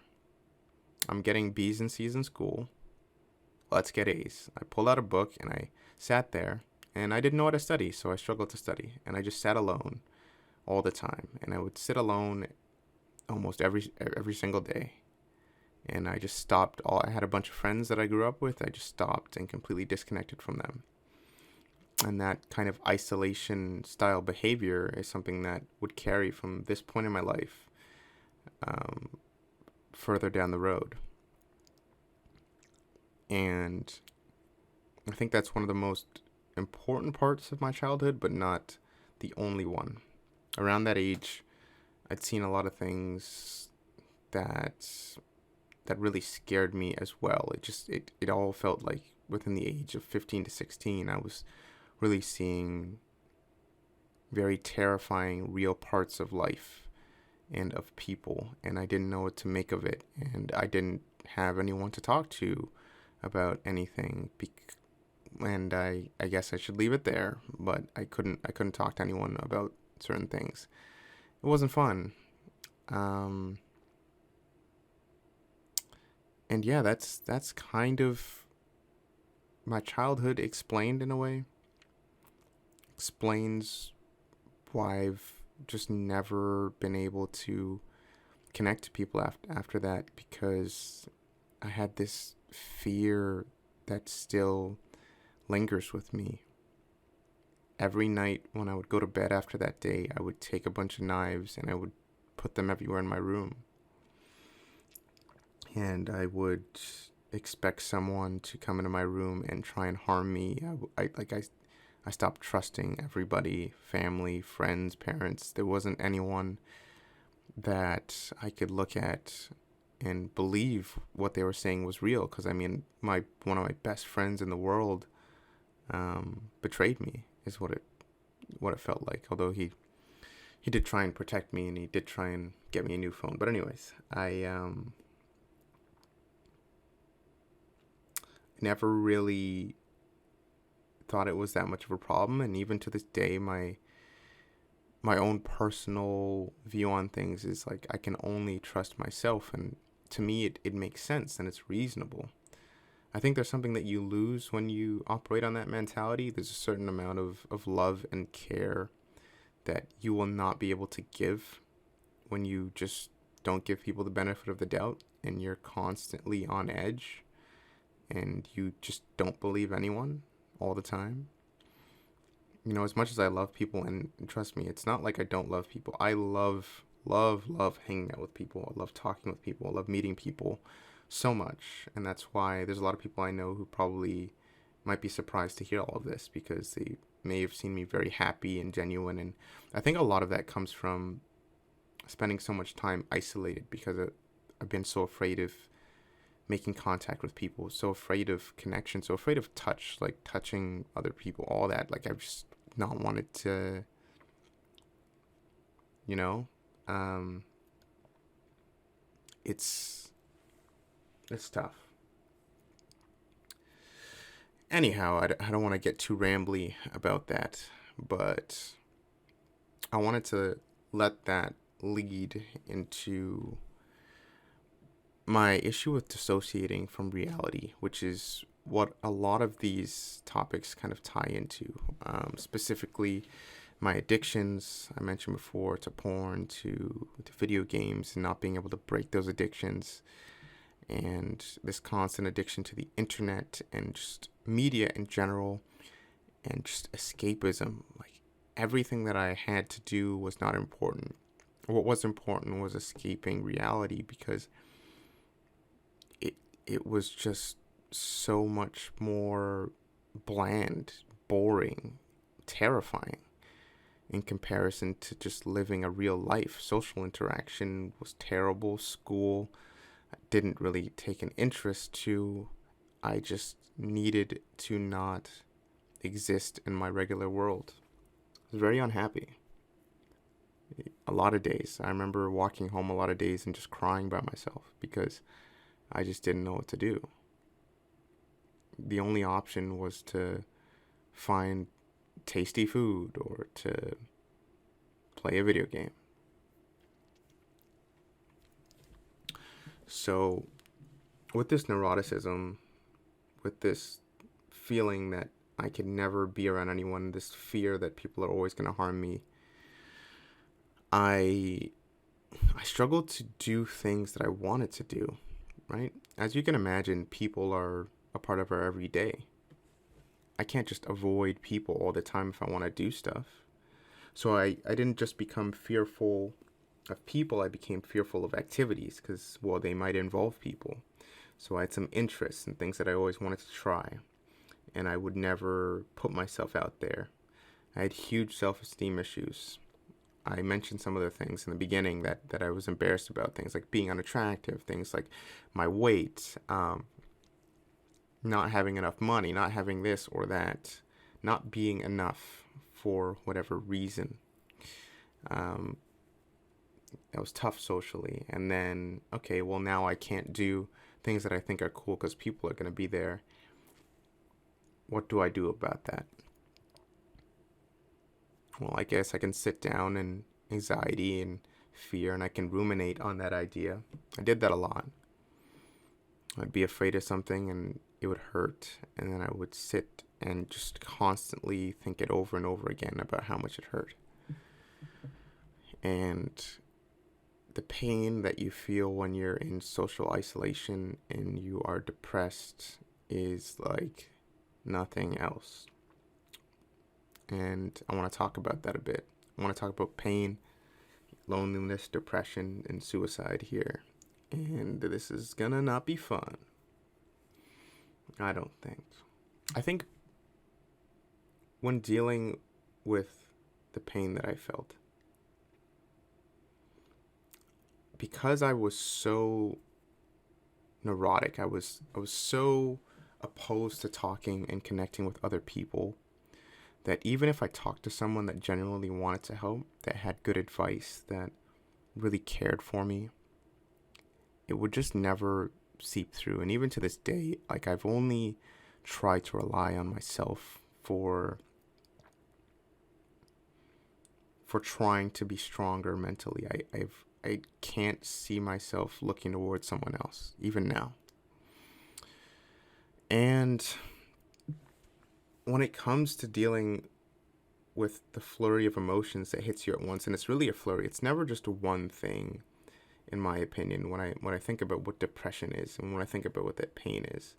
I'm getting B's and C's in school. Let's get A's. I pulled out a book and I sat there, and I didn't know how to study, so I struggled to study. And I just sat alone all the time. And I would sit alone almost every single day. And I just stopped. I had a bunch of friends that I grew up with. I just stopped and completely disconnected from them. And that kind of isolation style behavior is something that would carry from this point in my life further down the road. And I think that's one of the most important parts of my childhood, but not the only one. Around that age, I'd seen a lot of things that really scared me as well. It all felt like within the age of 15 to 16, I was really seeing very terrifying, real parts of life and of people, and I didn't know what to make of it, and I didn't have anyone to talk to about anything, and I guess I should leave it there, but I couldn't talk to anyone about certain things. It wasn't fun. And yeah, that's kind of my childhood explained in a way. Explains why I've just never been able to connect to people after that, because I had this fear that still lingers with me. Every night when I would go to bed after that day, I would take a bunch of knives and I would put them everywhere in my room. And I would expect someone to come into my room and try and harm me. I stopped trusting everybody, family, friends, parents. There wasn't anyone that I could look at and believe what they were saying was real. Because, I mean, one of my best friends in the world betrayed me, is what it felt like. Although he did try and protect me, and he did try and get me a new phone. But anyways, I never really thought it was that much of a problem, and even to this day, my own personal view on things is like I can only trust myself, and to me it makes sense and it's reasonable. I think there's something that you lose when you operate on that mentality. There's a certain amount of love and care that you will not be able to give when you just don't give people the benefit of the doubt, and you're constantly on edge and you just don't believe anyone all the time. You know, as much as I love people, and trust me, it's not like I don't love people. I love hanging out with people. I love talking with people. I love meeting people so much. And that's why there's a lot of people I know who probably might be surprised to hear all of this, because they may have seen me very happy and genuine. And I think a lot of that comes from spending so much time isolated, because I've been so afraid of making contact with people, so afraid of connection, so afraid of touch, like touching other people, all that. Like, I've just not wanted to, you know, it's tough. Anyhow, I don't want to get too rambly about that, but I wanted to let that lead into my issue with dissociating from reality, which is what a lot of these topics kind of tie into. Specifically, my addictions, I mentioned before, to porn, to video games, and not being able to break those addictions, and this constant addiction to the internet and just media in general, and just escapism. Like, everything that I had to do was not important. What was important was escaping reality, because it was just so much more bland, boring, terrifying in comparison to just living a real life. Social interaction was terrible. School, I didn't really take an interest to. I just needed to not exist in my regular world. I was very unhappy. A lot of days. I remember walking home a lot of days and just crying by myself because I just didn't know what to do. The only option was to find tasty food or to play a video game. So, with this neuroticism, with this feeling that I could never be around anyone, this fear that people are always going to harm me, I struggled to do things that I wanted to do, right? As you can imagine, people are a part of our everyday. I can't just avoid people all the time if I want to do stuff. So I didn't just become fearful of people, I became fearful of activities because, well, they might involve people. So I had some interests and things that I always wanted to try, and I would never put myself out there. I had huge self-esteem issues. I mentioned some of the things in the beginning that I was embarrassed about, things like being unattractive, things like my weight, not having enough money, not having this or that, not being enough for whatever reason. That was tough socially. And then, okay, well, now I can't do things that I think are cool because people are going to be there. What do I do about that? Well, I guess I can sit down in anxiety and fear and I can ruminate on that idea. I did that a lot. I'd be afraid of something and it would hurt, and then I would sit and just constantly think it over and over again about how much it hurt. And the pain that you feel when you're in social isolation and you are depressed is like nothing else. And I want to talk about that a bit. I want to talk about pain, loneliness, depression, and suicide here. And this is gonna not be fun. I don't think. I think when dealing with the pain that I felt, because I was so neurotic, I was so opposed to talking and connecting with other people, that even if I talked to someone that genuinely wanted to help, that had good advice, that really cared for me, it would just never seep through. And even to this day, like, I've only tried to rely on myself for trying to be stronger mentally. I can't see myself looking towards someone else, even now. And when it comes to dealing with the flurry of emotions that hits you at once, and it's really a flurry, it's never just one thing, in my opinion, when I think about what depression is and when I think about what that pain is,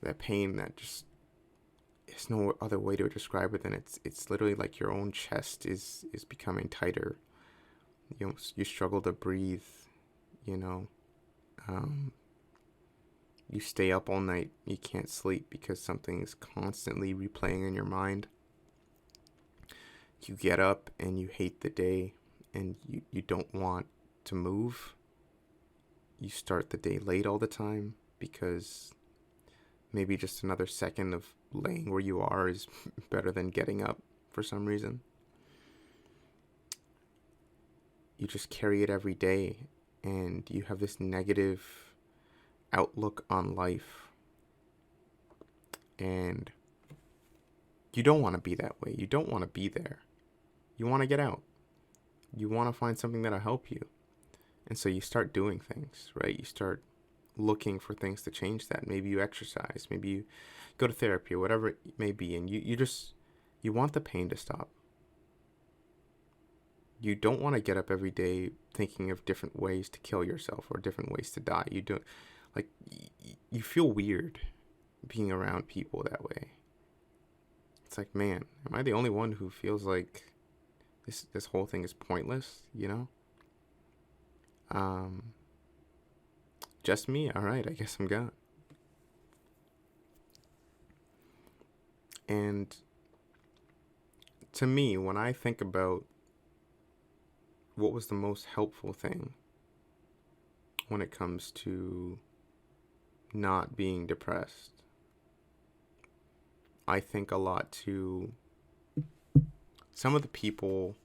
that pain that just, there's no other way to describe it than it's literally like your own chest is becoming tighter. You struggle to breathe, you know. You stay up all night, you can't sleep because something's constantly replaying in your mind. You get up and you hate the day and you don't want to move. You start the day late all the time because maybe just another second of laying where you are is better than getting up for some reason. You just carry it every day and you have this negative outlook on life. And you don't want to be that way. You don't want to be there. You want to get out. You want to find something that'll help you. And so you start doing things, right? You start looking for things to change that. Maybe you exercise. Maybe you go to therapy or whatever it may be. And you want the pain to stop. you don't want to get up every day thinking of different ways to kill yourself or different ways to die. You don't, like, you feel weird being around people that way. It's like, man, am I the only one who feels like this whole thing is pointless, you know? Just me? All right, I guess I'm gone. And to me, when I think about what was the most helpful thing when it comes to not being depressed, I think a lot to some of the people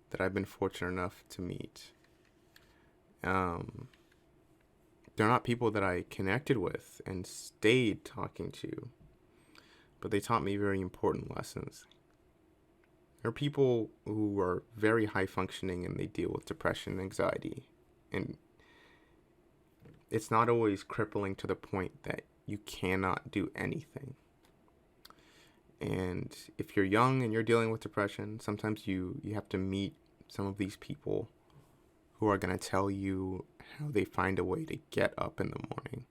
that I've been fortunate enough to meet. They're not people that I connected with and stayed talking to, but they taught me very important lessons. There are people who are very high functioning and they deal with depression and anxiety. And it's not always crippling to the point that you cannot do anything. And if you're young and you're dealing with depression, sometimes you have to meet some of these people who are going to tell you how they find a way to get up in the morning.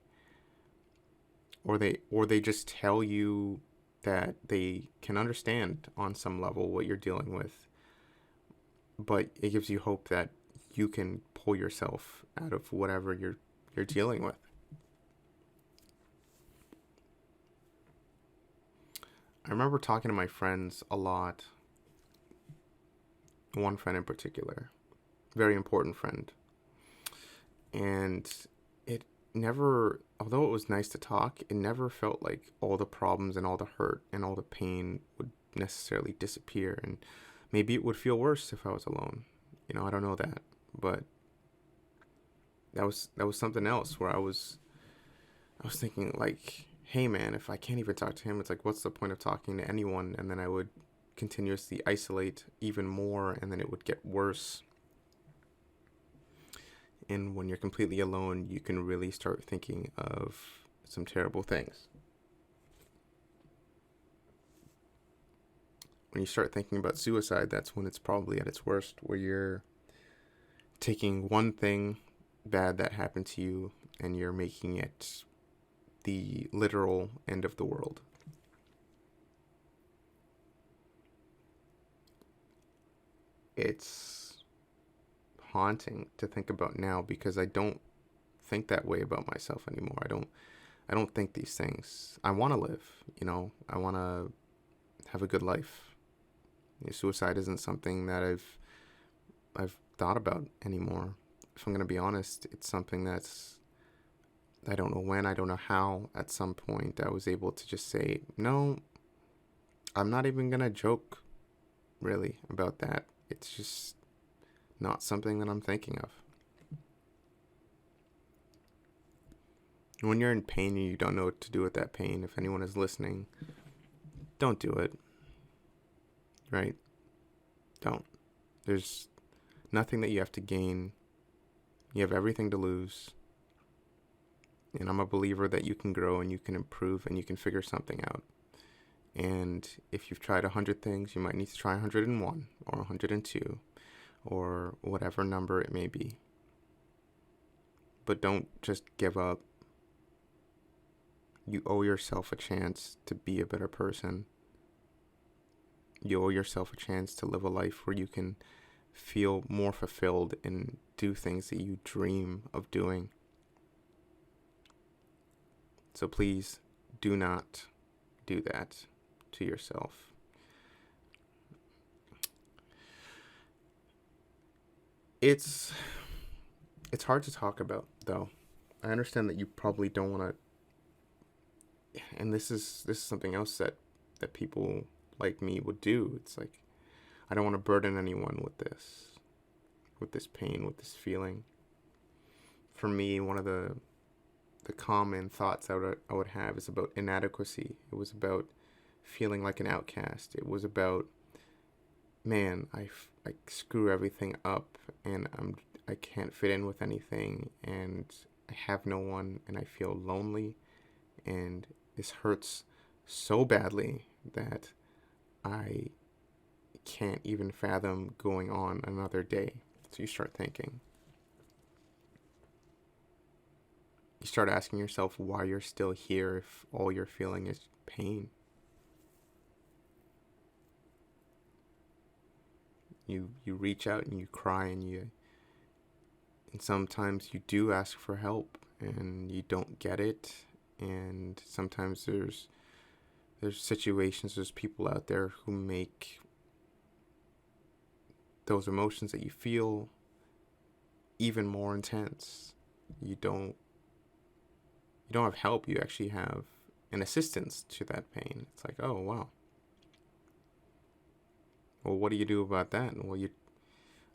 Or they just tell you that they can understand on some level what you're dealing with. But it gives you hope that you can pull yourself out of whatever you're dealing with. I remember talking to my friends a lot. One friend in particular, very important friend. And it never, although it was nice to talk, it never felt like all the problems and all the hurt and all the pain would necessarily disappear. And maybe it would feel worse if I was alone. You know, I don't know that. But that was something else where I was thinking like, hey man, if I can't even talk to him, it's like, what's the point of talking to anyone? And then I would continuously isolate even more, and then it would get worse. And when you're completely alone, you can really start thinking of some terrible things. When you start thinking about suicide, that's when it's probably at its worst, where you're taking one thing bad that happened to you and you're making it the literal end of the world. It's haunting to think about now because I don't think that way about myself anymore. I don't think these things. I want to live, you know. I want to have a good life. You know, suicide isn't something that I've thought about anymore. If I'm going to be honest, it's something that's, I don't know when, I don't know how, at some point I was able to just say, no, I'm not even going to joke really about that. It's just not something that I'm thinking of. When you're in pain and you don't know what to do with that pain, if anyone is listening, don't do it. Right? Don't. There's nothing that you have to gain. You have everything to lose. And I'm a believer that you can grow and you can improve and you can figure something out. And if you've tried 100 things, you might need to try 101 or 102 or whatever number it may be. But don't just give up. You owe yourself a chance to be a better person. You owe yourself a chance to live a life where you can feel more fulfilled and do things that you dream of doing. So please do not do that to yourself. It's hard to talk about, though. I understand that you probably don't want to, and this is something else that people like me would do. It's like, I don't want to burden anyone with this pain, with this feeling. For me, one of the common thoughts I would have is about inadequacy. It was about feeling like an outcast. It was about, man, I screw everything up and I can't fit in with anything and I have no one and I feel lonely and this hurts so badly that I can't even fathom going on another day. So you start thinking. You start asking yourself why you're still here if all you're feeling is pain. You reach out and you cry and sometimes you do ask for help and you don't get it, and sometimes there's situations, there's people out there who make those emotions that you feel even more intense. You don't have help, you actually have an assistance to that pain. It's like, oh wow. Well, what do you do about that? Well, you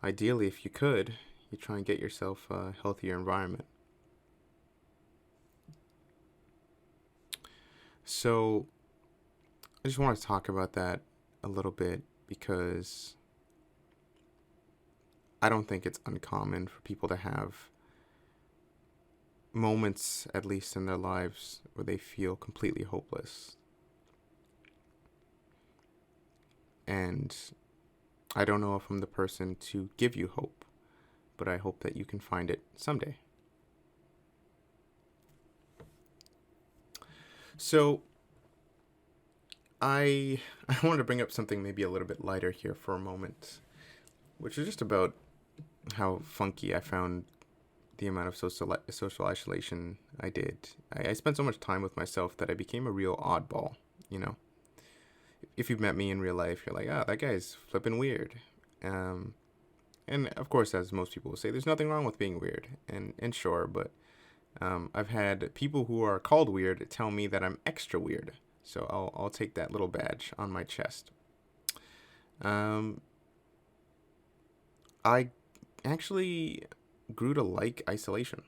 ideally, if you could, you try and get yourself a healthier environment. So I just want to talk about that a little bit because I don't think it's uncommon for people to have moments, at least in their lives, where they feel completely hopeless. And I don't know if I'm the person to give you hope, but I hope that you can find it someday. So I wanted to bring up something maybe a little bit lighter here for a moment, which is just about how funky I found the amount of social isolation I did. I spent so much time with myself that I became a real oddball, you know. If you've met me in real life, you're like, ah, that guy's flipping weird. Um, and of course, as most people will say, there's nothing wrong with being weird. And sure, but I've had people who are called weird tell me that I'm extra weird. So I'll take that little badge on my chest. Um, I actually grew to like isolation.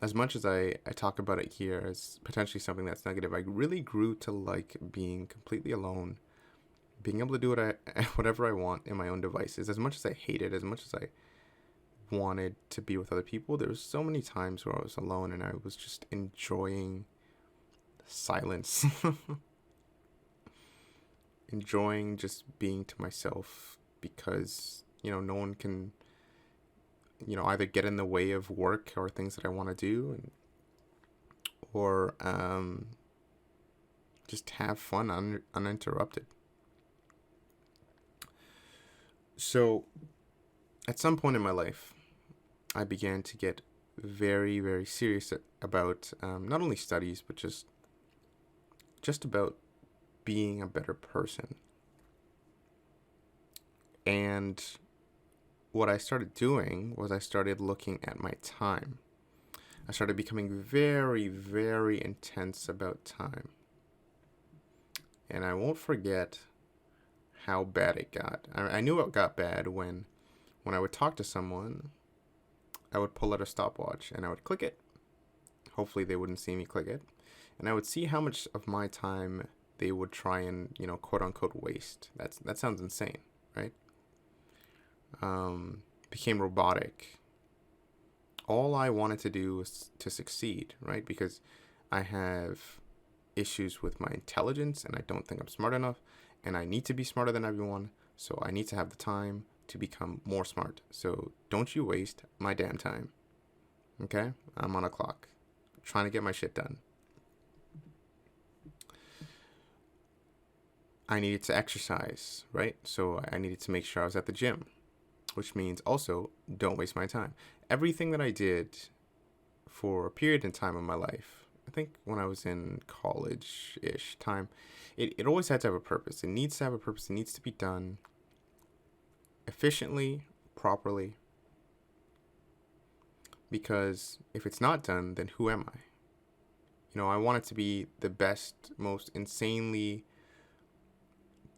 As much as I talk about it here as potentially something that's negative, I really grew to like being completely alone, being able to do whatever I want in my own devices. As much as I hated, as much as I wanted to be with other people, there was so many times where I was alone and I was just enjoying silence, enjoying just being to myself because, no one can, either get in the way of work or things that I want to do, or just have fun uninterrupted. So at some point in my life, I began to get very, very serious about not only studies, but just about being a better person. And what I started doing was I started looking at my time. I started becoming very, very intense about time. And I won't forget how bad it got. I knew it got bad when I would talk to someone, I would pull out a stopwatch and I would click it. Hopefully they wouldn't see me click it. And I would see how much of my time they would try and, quote unquote waste. That sounds insane, right? Became robotic. All I wanted to do was to succeed, right? Because I have issues with my intelligence and I don't think I'm smart enough, and I need to be smarter than everyone, so I need to have the time to become more smart. So don't you waste my damn time. Okay? I'm on a clock, trying to get my shit done. I needed to exercise, right? So I needed to make sure I was at the gym, which means also don't waste my time. Everything that I did for a period in time in my life, I think when I was in college-ish time, it always had to have a purpose. It needs to have a purpose. It needs to be done efficiently, properly. Because if it's not done, then who am I? I want it to be the best, most insanely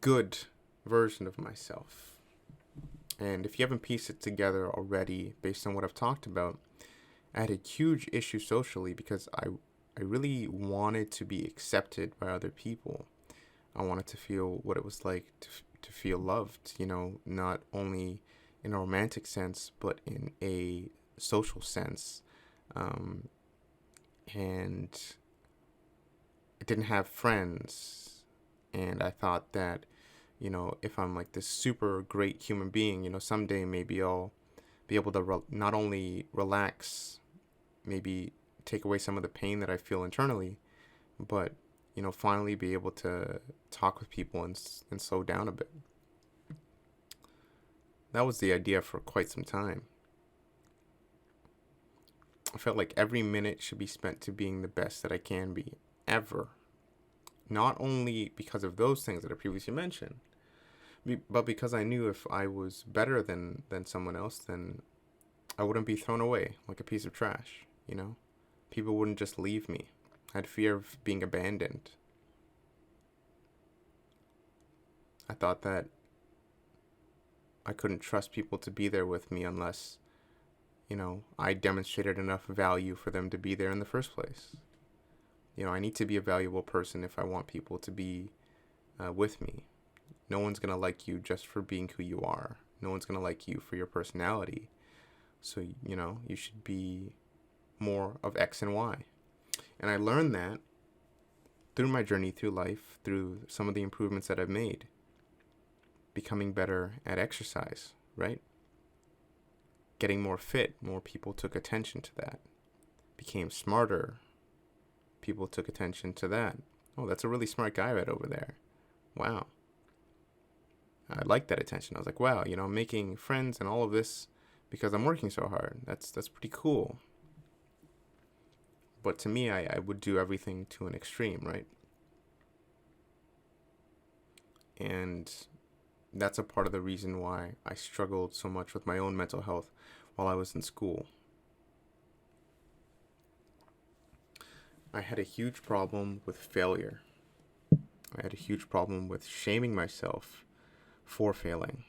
good version of myself. And if you haven't pieced it together already, based on what I've talked about, I had a huge issue socially because I really wanted to be accepted by other people. I wanted to feel what it was like to feel loved, not only in a romantic sense, but in a social sense. And I didn't have friends. And I thought that, if I'm like this super great human being, someday maybe I'll be able to not only relax, maybe take away some of the pain that I feel internally, but, finally be able to talk with people and slow down a bit. That was the idea for quite some time. I felt like every minute should be spent to being the best that I can be, ever. Not only because of those things that I previously mentioned, but because I knew if I was better than someone else, then I wouldn't be thrown away like a piece of trash, People wouldn't just leave me. I had fear of being abandoned. I thought that I couldn't trust people to be there with me unless, I demonstrated enough value for them to be there in the first place. I need to be a valuable person if I want people to be with me. No one's going to like you just for being who you are. No one's going to like you for your personality. So, you should be more of X and Y. And I learned that through my journey through life, through some of the improvements that I've made. Becoming better at exercise, right? Getting more fit, more people took attention to that. Became smarter, people took attention to that. Oh, that's a really smart guy right over there. Wow. I liked that attention. I was like, wow, I'm making friends and all of this because I'm working so hard. That's pretty cool. But to me, I would do everything to an extreme, right? And that's a part of the reason why I struggled so much with my own mental health while I was in school. I had a huge problem with failure. I had a huge problem with shaming myself for failing.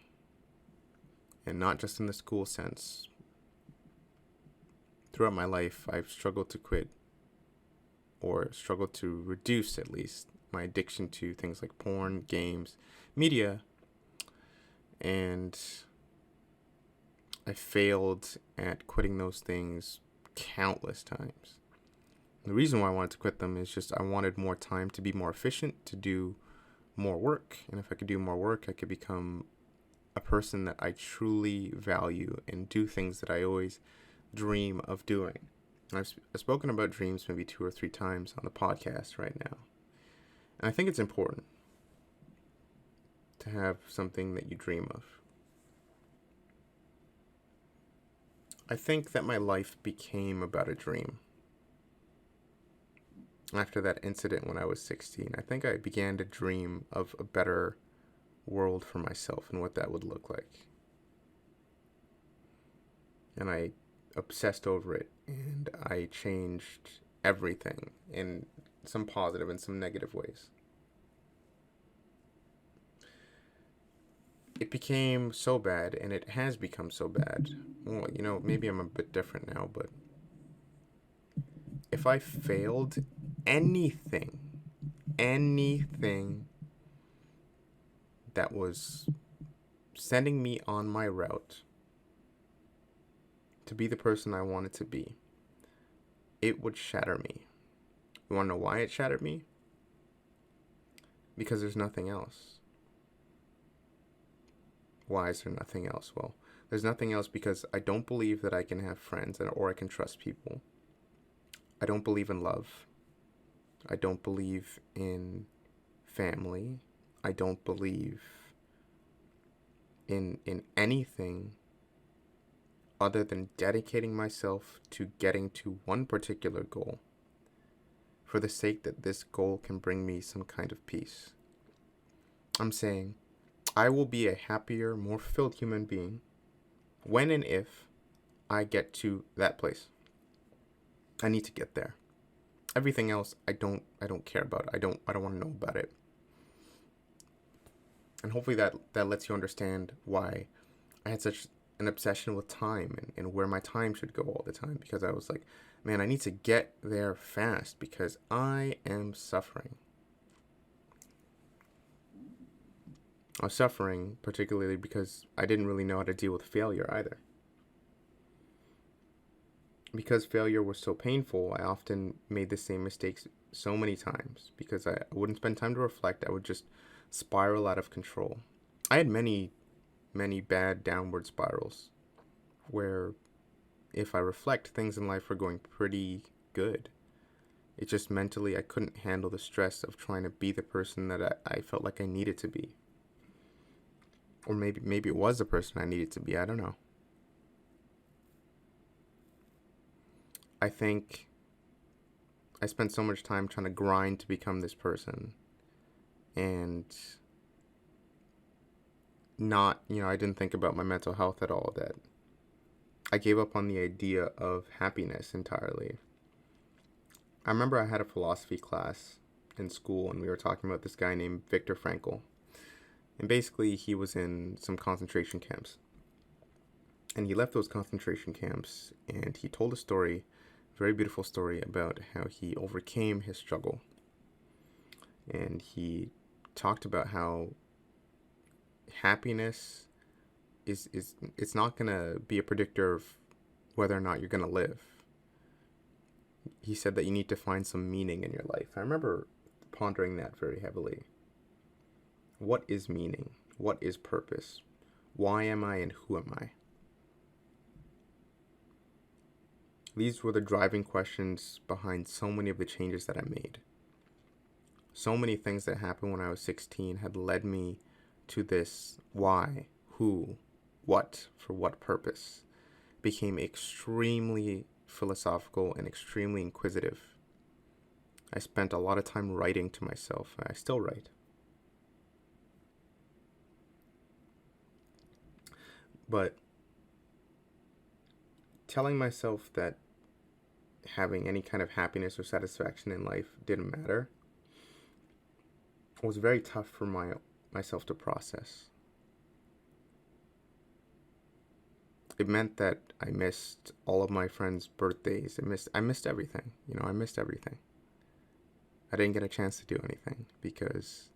And not just in the school sense. Throughout my life, I've struggled to quit, or struggled to reduce at least, my addiction to things like porn, games, media. And I failed at quitting those things countless times. The reason why I wanted to quit them is just I wanted more time to be more efficient, to do more work. And if I could do more work, I could become a person that I truly value and do things that I always dream of doing. And I've spoken about dreams maybe 2 or 3 times on the podcast right now. And I think it's important to have something that you dream of. I think that my life became about a dream. After that incident when I was 16, I think I began to dream of a better world for myself and what that would look like. And I obsessed over it, and I changed everything in some positive and some negative ways. It became so bad, and it has become so bad. Well, maybe I'm a bit different now, but if I failed anything that was sending me on my route to be the person I wanted to be, it would shatter me. You want to know why it shattered me? Because there's nothing else. Why is there nothing else? Well, there's nothing else because I don't believe that I can have friends or I can trust people. I don't believe in love. I don't believe in family. I don't believe in anything other than dedicating myself to getting to one particular goal for the sake that this goal can bring me some kind of peace. I'm saying I will be a happier, more fulfilled human being when and if I get to that place. I need to get there. Everything else I don't care about. I don't want to know about it. And hopefully that lets you understand why I had such an obsession with time and where my time should go all the time, because I was like, man, I need to get there fast because I am suffering. I was suffering particularly because I didn't really know how to deal with failure either. Because failure was so painful, I often made the same mistakes so many times because I wouldn't spend time to reflect. I would just spiral out of control. I had many bad downward spirals where, if I reflect, things in life were going pretty good. It just mentally, I couldn't handle the stress of trying to be the person that I felt like I needed to be. Or maybe it was the person I needed to be. I don't know. I think I spent so much time trying to grind to become this person, and I didn't think about my mental health at all, that I gave up on the idea of happiness entirely. I remember I had a philosophy class in school, and we were talking about this guy named Viktor Frankl. And basically, he was in some concentration camps. And he left those concentration camps, and he told a story, a very beautiful story, about how he overcame his struggle. And he talked about how happiness it's not going to be a predictor of whether or not you're going to live. He said that you need to find some meaning in your life. I remember pondering that very heavily. What is meaning? What is purpose? Why am I and who am I? These were the driving questions behind so many of the changes that I made. So many things that happened when I was 16 had led me to this why, who, what, for what purpose. Became extremely philosophical and extremely inquisitive. I spent a lot of time writing to myself. I still write. But telling myself that having any kind of happiness or satisfaction in life didn't matter was very tough for myself to process. It meant that I missed all of my friends' birthdays. I missed everything. I missed everything. I didn't get a chance to do anything because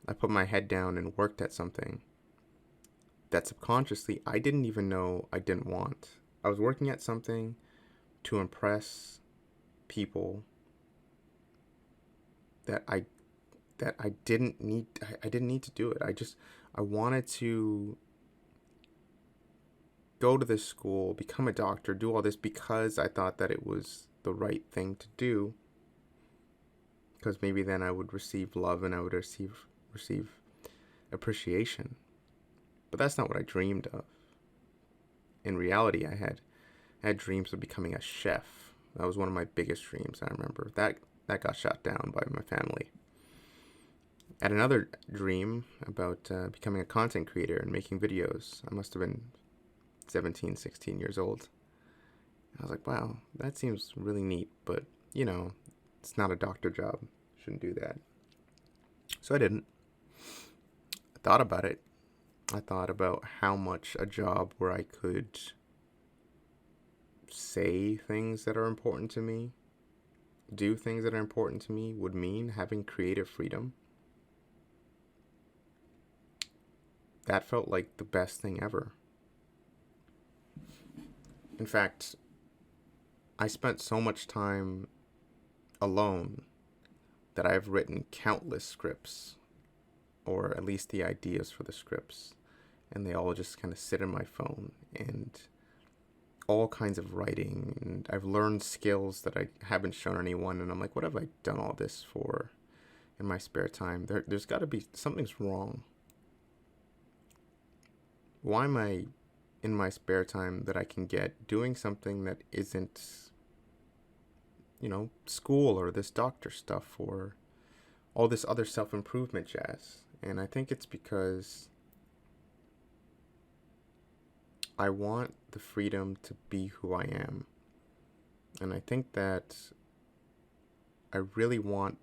I put my head down and worked at something that subconsciously I didn't even know I didn't want. I was working at something to impress people that I didn't need. I didn't need to do it. I wanted to go to this school, become a doctor, do all this because I thought that it was the right thing to do. Because maybe then I would receive love and I would receive appreciation. But that's not what I dreamed of. In reality, I had dreams of becoming a chef. That was one of my biggest dreams, I remember. That got shot down by my family. I had another dream about becoming a content creator and making videos. I must have been 17, 16 years old. I was like, wow, that seems really neat, but, it's not a doctor job. Shouldn't do that. So I didn't. I thought about it. I thought about how much a job where I could say things that are important to me, do things that are important to me, would mean having creative freedom. That felt like the best thing ever. In fact, I spent so much time alone that I've written countless scripts, or at least the ideas for the scripts, and they all just kind of sit in my phone, and all kinds of writing, and I've learned skills that I haven't shown anyone, and I'm like, what have I done all this for in my spare time? There's got to be, something's wrong. Why am I in my spare time that I can get doing something that isn't, school or this doctor stuff or all this other self-improvement jazz? And I think it's because I want the freedom to be who I am. And I think that I really want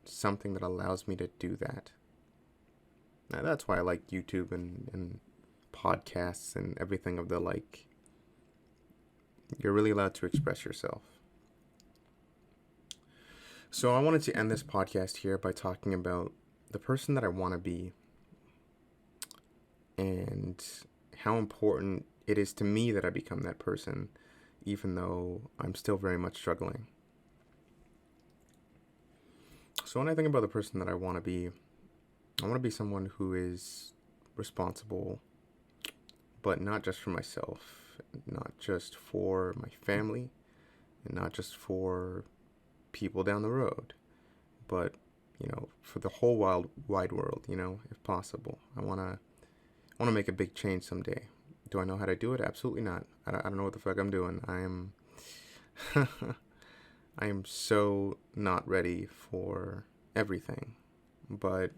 something that allows me to do that. Now, that's why I like YouTube and podcasts and everything of the like. You're really allowed to express yourself. So I wanted to end this podcast here by talking about the person that I want to be and how important it is to me that I become that person, even though I'm still very much struggling. So when I think about the person that I want to be, I want to be someone who is responsible, but not just for myself, not just for my family, and not just for people down the road, but for the whole wide world, if possible. I want to make a big change someday. Do I know how to do it? Absolutely not. I don't know what the fuck I'm doing. I am so not ready for everything, but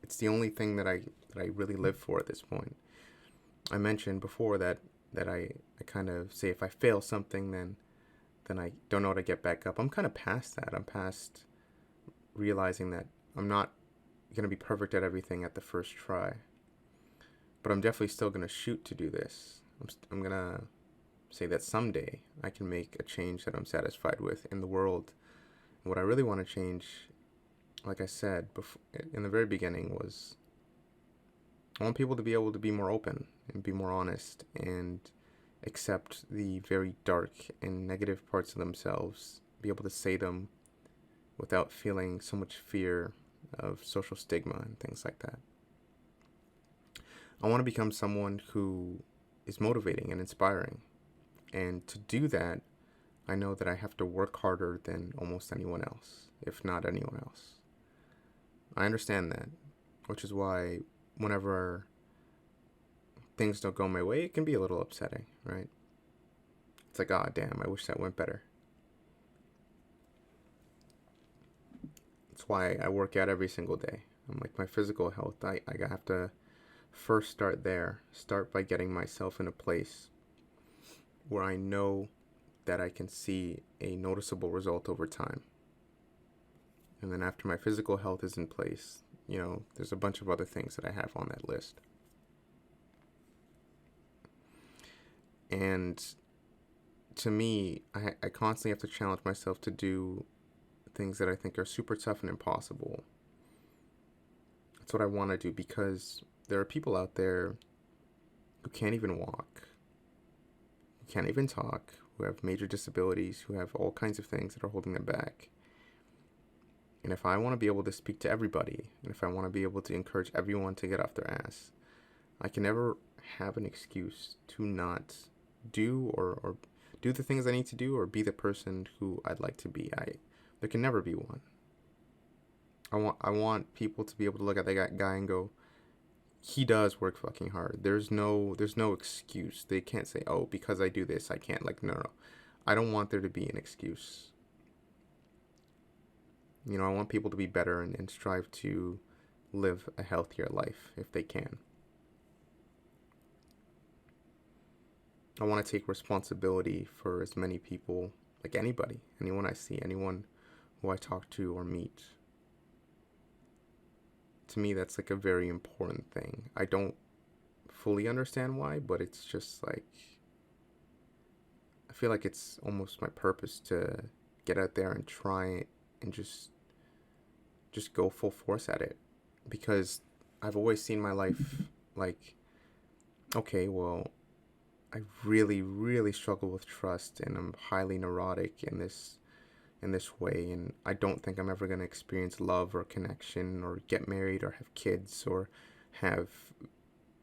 it's the only thing that I really live for at this point. I mentioned before that I kind of say if I fail something, then I don't know how to get back up. I'm kind of past that. I'm past realizing that I'm not going to be perfect at everything at the first try. But I'm definitely still going to shoot to do this. I'm going to say that someday I can make a change that I'm satisfied with in the world. And what I really want to change, like I said before, in the very beginning, was I want people to be able to be more open and be more honest and accept the very dark and negative parts of themselves, be able to say them without feeling so much fear of social stigma and things like that. I want to become someone who is motivating and inspiring. And to do that, I know that I have to work harder than almost anyone else, if not anyone else. I understand that, which is why whenever things don't go my way, it can be a little upsetting, right? It's like, ah, damn, I wish that went better. That's why I work out every single day. I'm like, my physical health, I have to first start there. Start by getting myself in a place where I know that I can see a noticeable result over time. And then after my physical health is in place, there's a bunch of other things that I have on that list. And to me, I constantly have to challenge myself to do things that I think are super tough and impossible. That's what I want to do, because there are people out there who can't even walk, who can't even talk, who have major disabilities, who have all kinds of things that are holding them back. And if I want to be able to speak to everybody, and if I want to be able to encourage everyone to get off their ass, I can never have an excuse to not do or do the things I need to do or be the person who I'd like to be. There can never be one. I want people to be able to look at that guy and go, he does work fucking hard. There's no excuse. They can't say, oh, because I do this, I can't. Like, no. I don't want there to be an excuse. I want people to be better and strive to live a healthier life if they can. I want to take responsibility for as many people, like anybody, anyone I see, anyone who I talk to or meet. To me, that's like a very important thing. I don't fully understand why, but it's just like, I feel like it's almost my purpose to get out there and try and just go full force at it. Because I've always seen my life like, okay, well, I really, really struggle with trust, and I'm highly neurotic in this way, and I don't think I'm ever going to experience love or connection or get married or have kids or have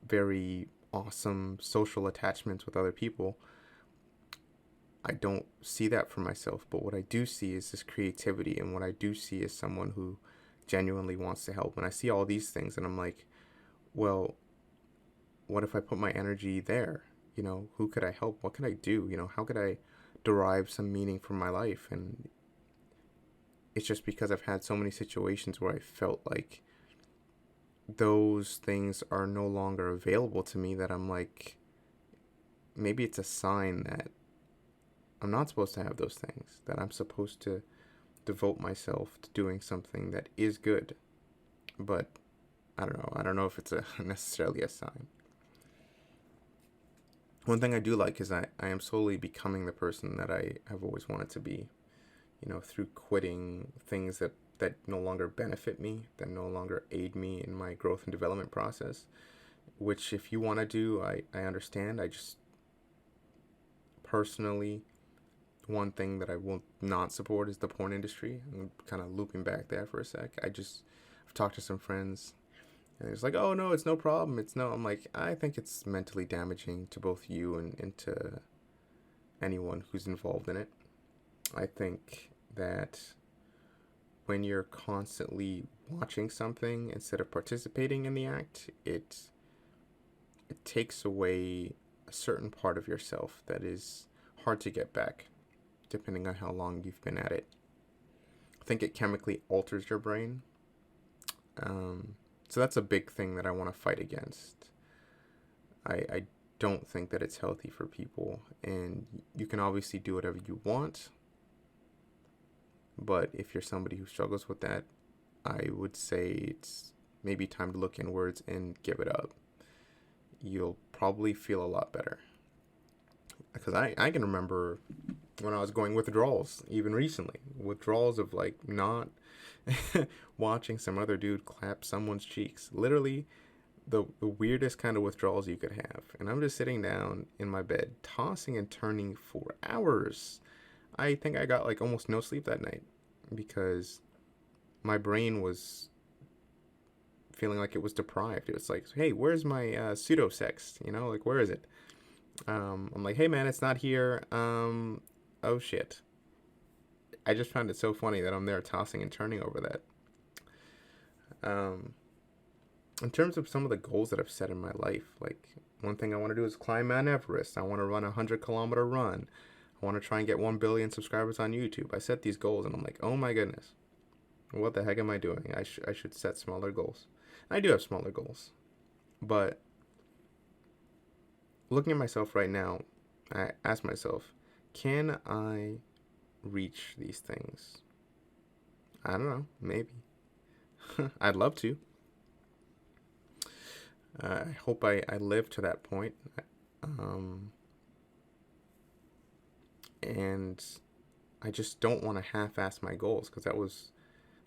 very awesome social attachments with other people. I don't see that for myself, but what I do see is this creativity, and what I do see is someone who genuinely wants to help. And I see all these things, and I'm like, well, what if I put my energy there? Who could I help? What could I do? How could I derive some meaning from my life? And it's just because I've had so many situations where I felt like those things are no longer available to me that I'm like, maybe it's a sign that I'm not supposed to have those things, that I'm supposed to devote myself to doing something that is good. But I don't know if it's necessarily a sign. One thing I do like is I am slowly becoming the person that I have always wanted to be, through quitting things that no longer benefit me, that no longer aid me in my growth and development process, which if you want to do, I understand. I just personally, one thing that I will not support is the porn industry. I'm kind of looping back there for a sec. I've talked to some friends, and it's like, oh no, it's no problem. It's no. I'm like, I think it's mentally damaging to both you and to anyone who's involved in it. I think that when you're constantly watching something instead of participating in the act, it takes away a certain part of yourself that is hard to get back, depending on how long you've been at it. I think it chemically alters your brain. So that's a big thing that I want to fight against. I don't think that it's healthy for people, and you can obviously do whatever you want, but if you're somebody who struggles with that, I would say it's maybe time to look inwards and give it up. You'll probably feel a lot better. Because I can remember when I was going withdrawals, even recently. Withdrawals of like not watching some other dude clap someone's cheeks. Literally the weirdest kind of withdrawals you could have. And I'm just sitting down in my bed, tossing and turning for hours. I think I got like almost no sleep that night because my brain was feeling like it was deprived. It was like, hey, where's my pseudo sex? You know, like, where is it? I'm like, hey man, it's not here. Oh shit. I just found it so funny that I'm there tossing and turning over that. In terms of some of the goals that I've set in my life, like one thing I want to do is climb Mount Everest. I want to run a 100-kilometer run. I want to try and get 1 billion subscribers on YouTube. I set these goals and I'm like, oh my goodness, what the heck am I doing? I should set smaller goals. I do have smaller goals, but looking at myself right now, I ask myself, can I reach these things? I don't know, maybe. I'd love to. I hope I live to that point. And I just don't want to half-ass my goals because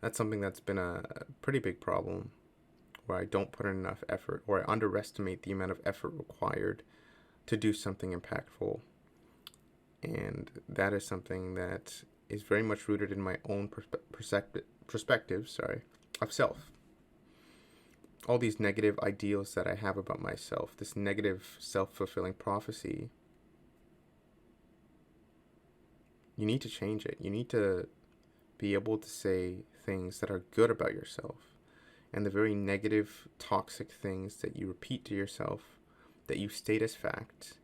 that's something that's been a pretty big problem, where I don't put in enough effort, or I underestimate the amount of effort required to do something impactful. And that is something that is very much rooted in my own perspective of self. All these negative ideals that I have about myself, this negative self-fulfilling prophecy, you need to change it. You need to be able to say things that are good about yourself. And the very negative, toxic things that you repeat to yourself, that you state as fact,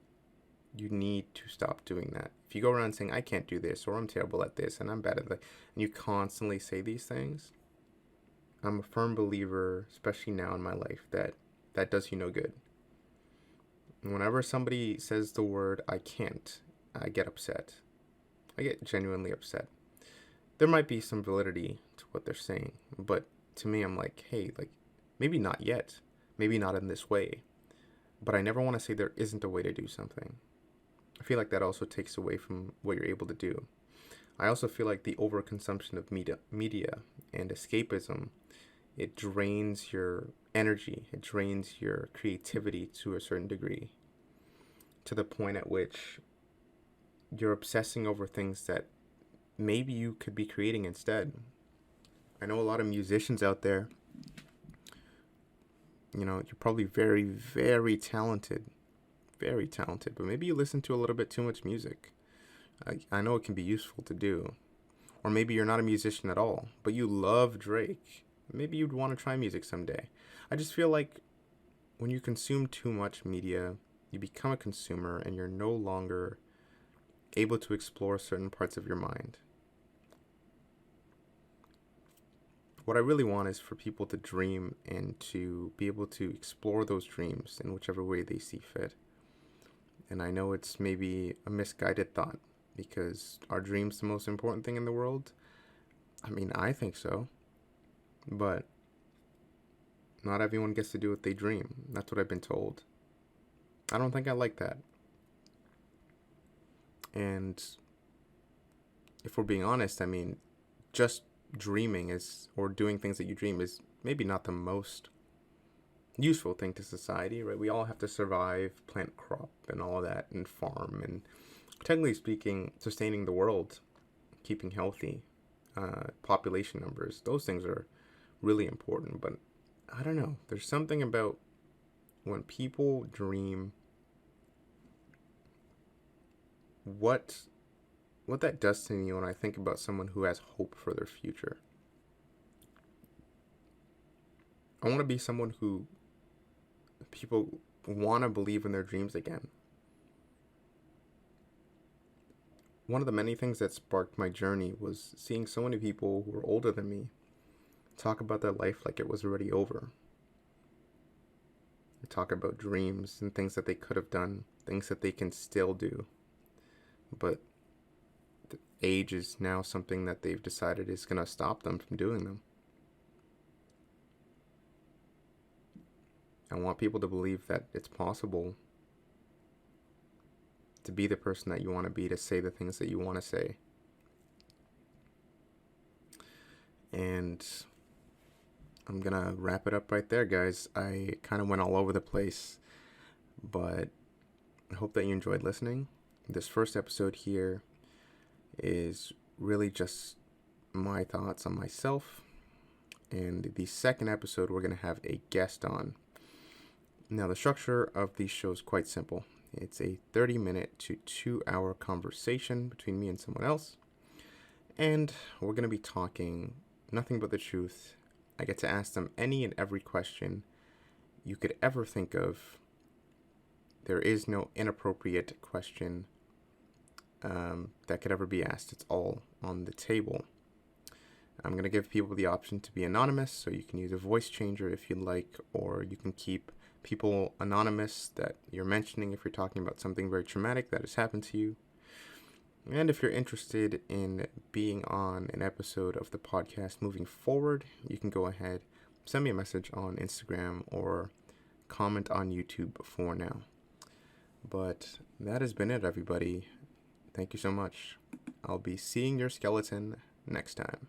you need to stop doing that. If you go around saying, I can't do this, or I'm terrible at this, and I'm bad at that, and you constantly say these things, I'm a firm believer, especially now in my life, that does you no good. And whenever somebody says the word, I can't, I get upset. I get genuinely upset. There might be some validity to what they're saying, but to me, I'm like, hey, like, maybe not yet. Maybe not in this way. But I never want to say there isn't a way to do something. I feel like that also takes away from what you're able to do. I also feel like the overconsumption of media and escapism, it drains your energy. It drains your creativity to a certain degree, to the point at which you're obsessing over things that maybe you could be creating instead. I know a lot of musicians out there, you know, you're probably very, very talented, but maybe you listen to a little bit too much music. I know it can be useful to do. Or maybe you're not a musician at all, but you love Drake. Maybe you'd want to try music someday. I just feel like when you consume too much media, you become a consumer and you're no longer able to explore certain parts of your mind. What I really want is for people to dream and to be able to explore those dreams in whichever way they see fit. And I know it's maybe a misguided thought, because are dreams the most important thing in the world? I mean, I think so. But not everyone gets to do what they dream. That's what I've been told. I don't think I like that. And if we're being honest, I mean, just dreaming or doing things that you dream is maybe not the most useful thing to society, right? We all have to survive, plant crop and all of that, and farm, and technically speaking, sustaining the world, keeping healthy, population numbers, those things are really important, but I don't know. There's something about when people dream, what that does to me when I think about someone who has hope for their future. I want to be someone who people want to believe in their dreams again. One of the many things that sparked my journey was seeing so many people who were older than me talk about their life like it was already over. They talk about dreams and things that they could have done, things that they can still do. But age is now something that they've decided is going to stop them from doing them. I want people to believe that it's possible to be the person that you want to be, to say the things that you want to say. And I'm going to wrap it up right there, guys. I kind of went all over the place, but I hope that you enjoyed listening. This first episode here is really just my thoughts on myself. And the second episode, we're going to have a guest on. Now, the structure of these shows is quite simple. It's a 30-minute to 2-hour conversation between me and someone else. And we're going to be talking nothing but the truth. I get to ask them any and every question you could ever think of. There is no inappropriate question that could ever be asked. It's all on the table. I'm going to give people the option to be anonymous, so you can use a voice changer if you'd like, or you can keep people anonymous that you're mentioning if you're talking about something very traumatic that has happened to you. And if you're interested in being on an episode of the podcast moving forward, you can go ahead, send me a message on Instagram or comment on YouTube for now. But that has been it, everybody. Thank you so much. I'll be seeing your skeleton next time.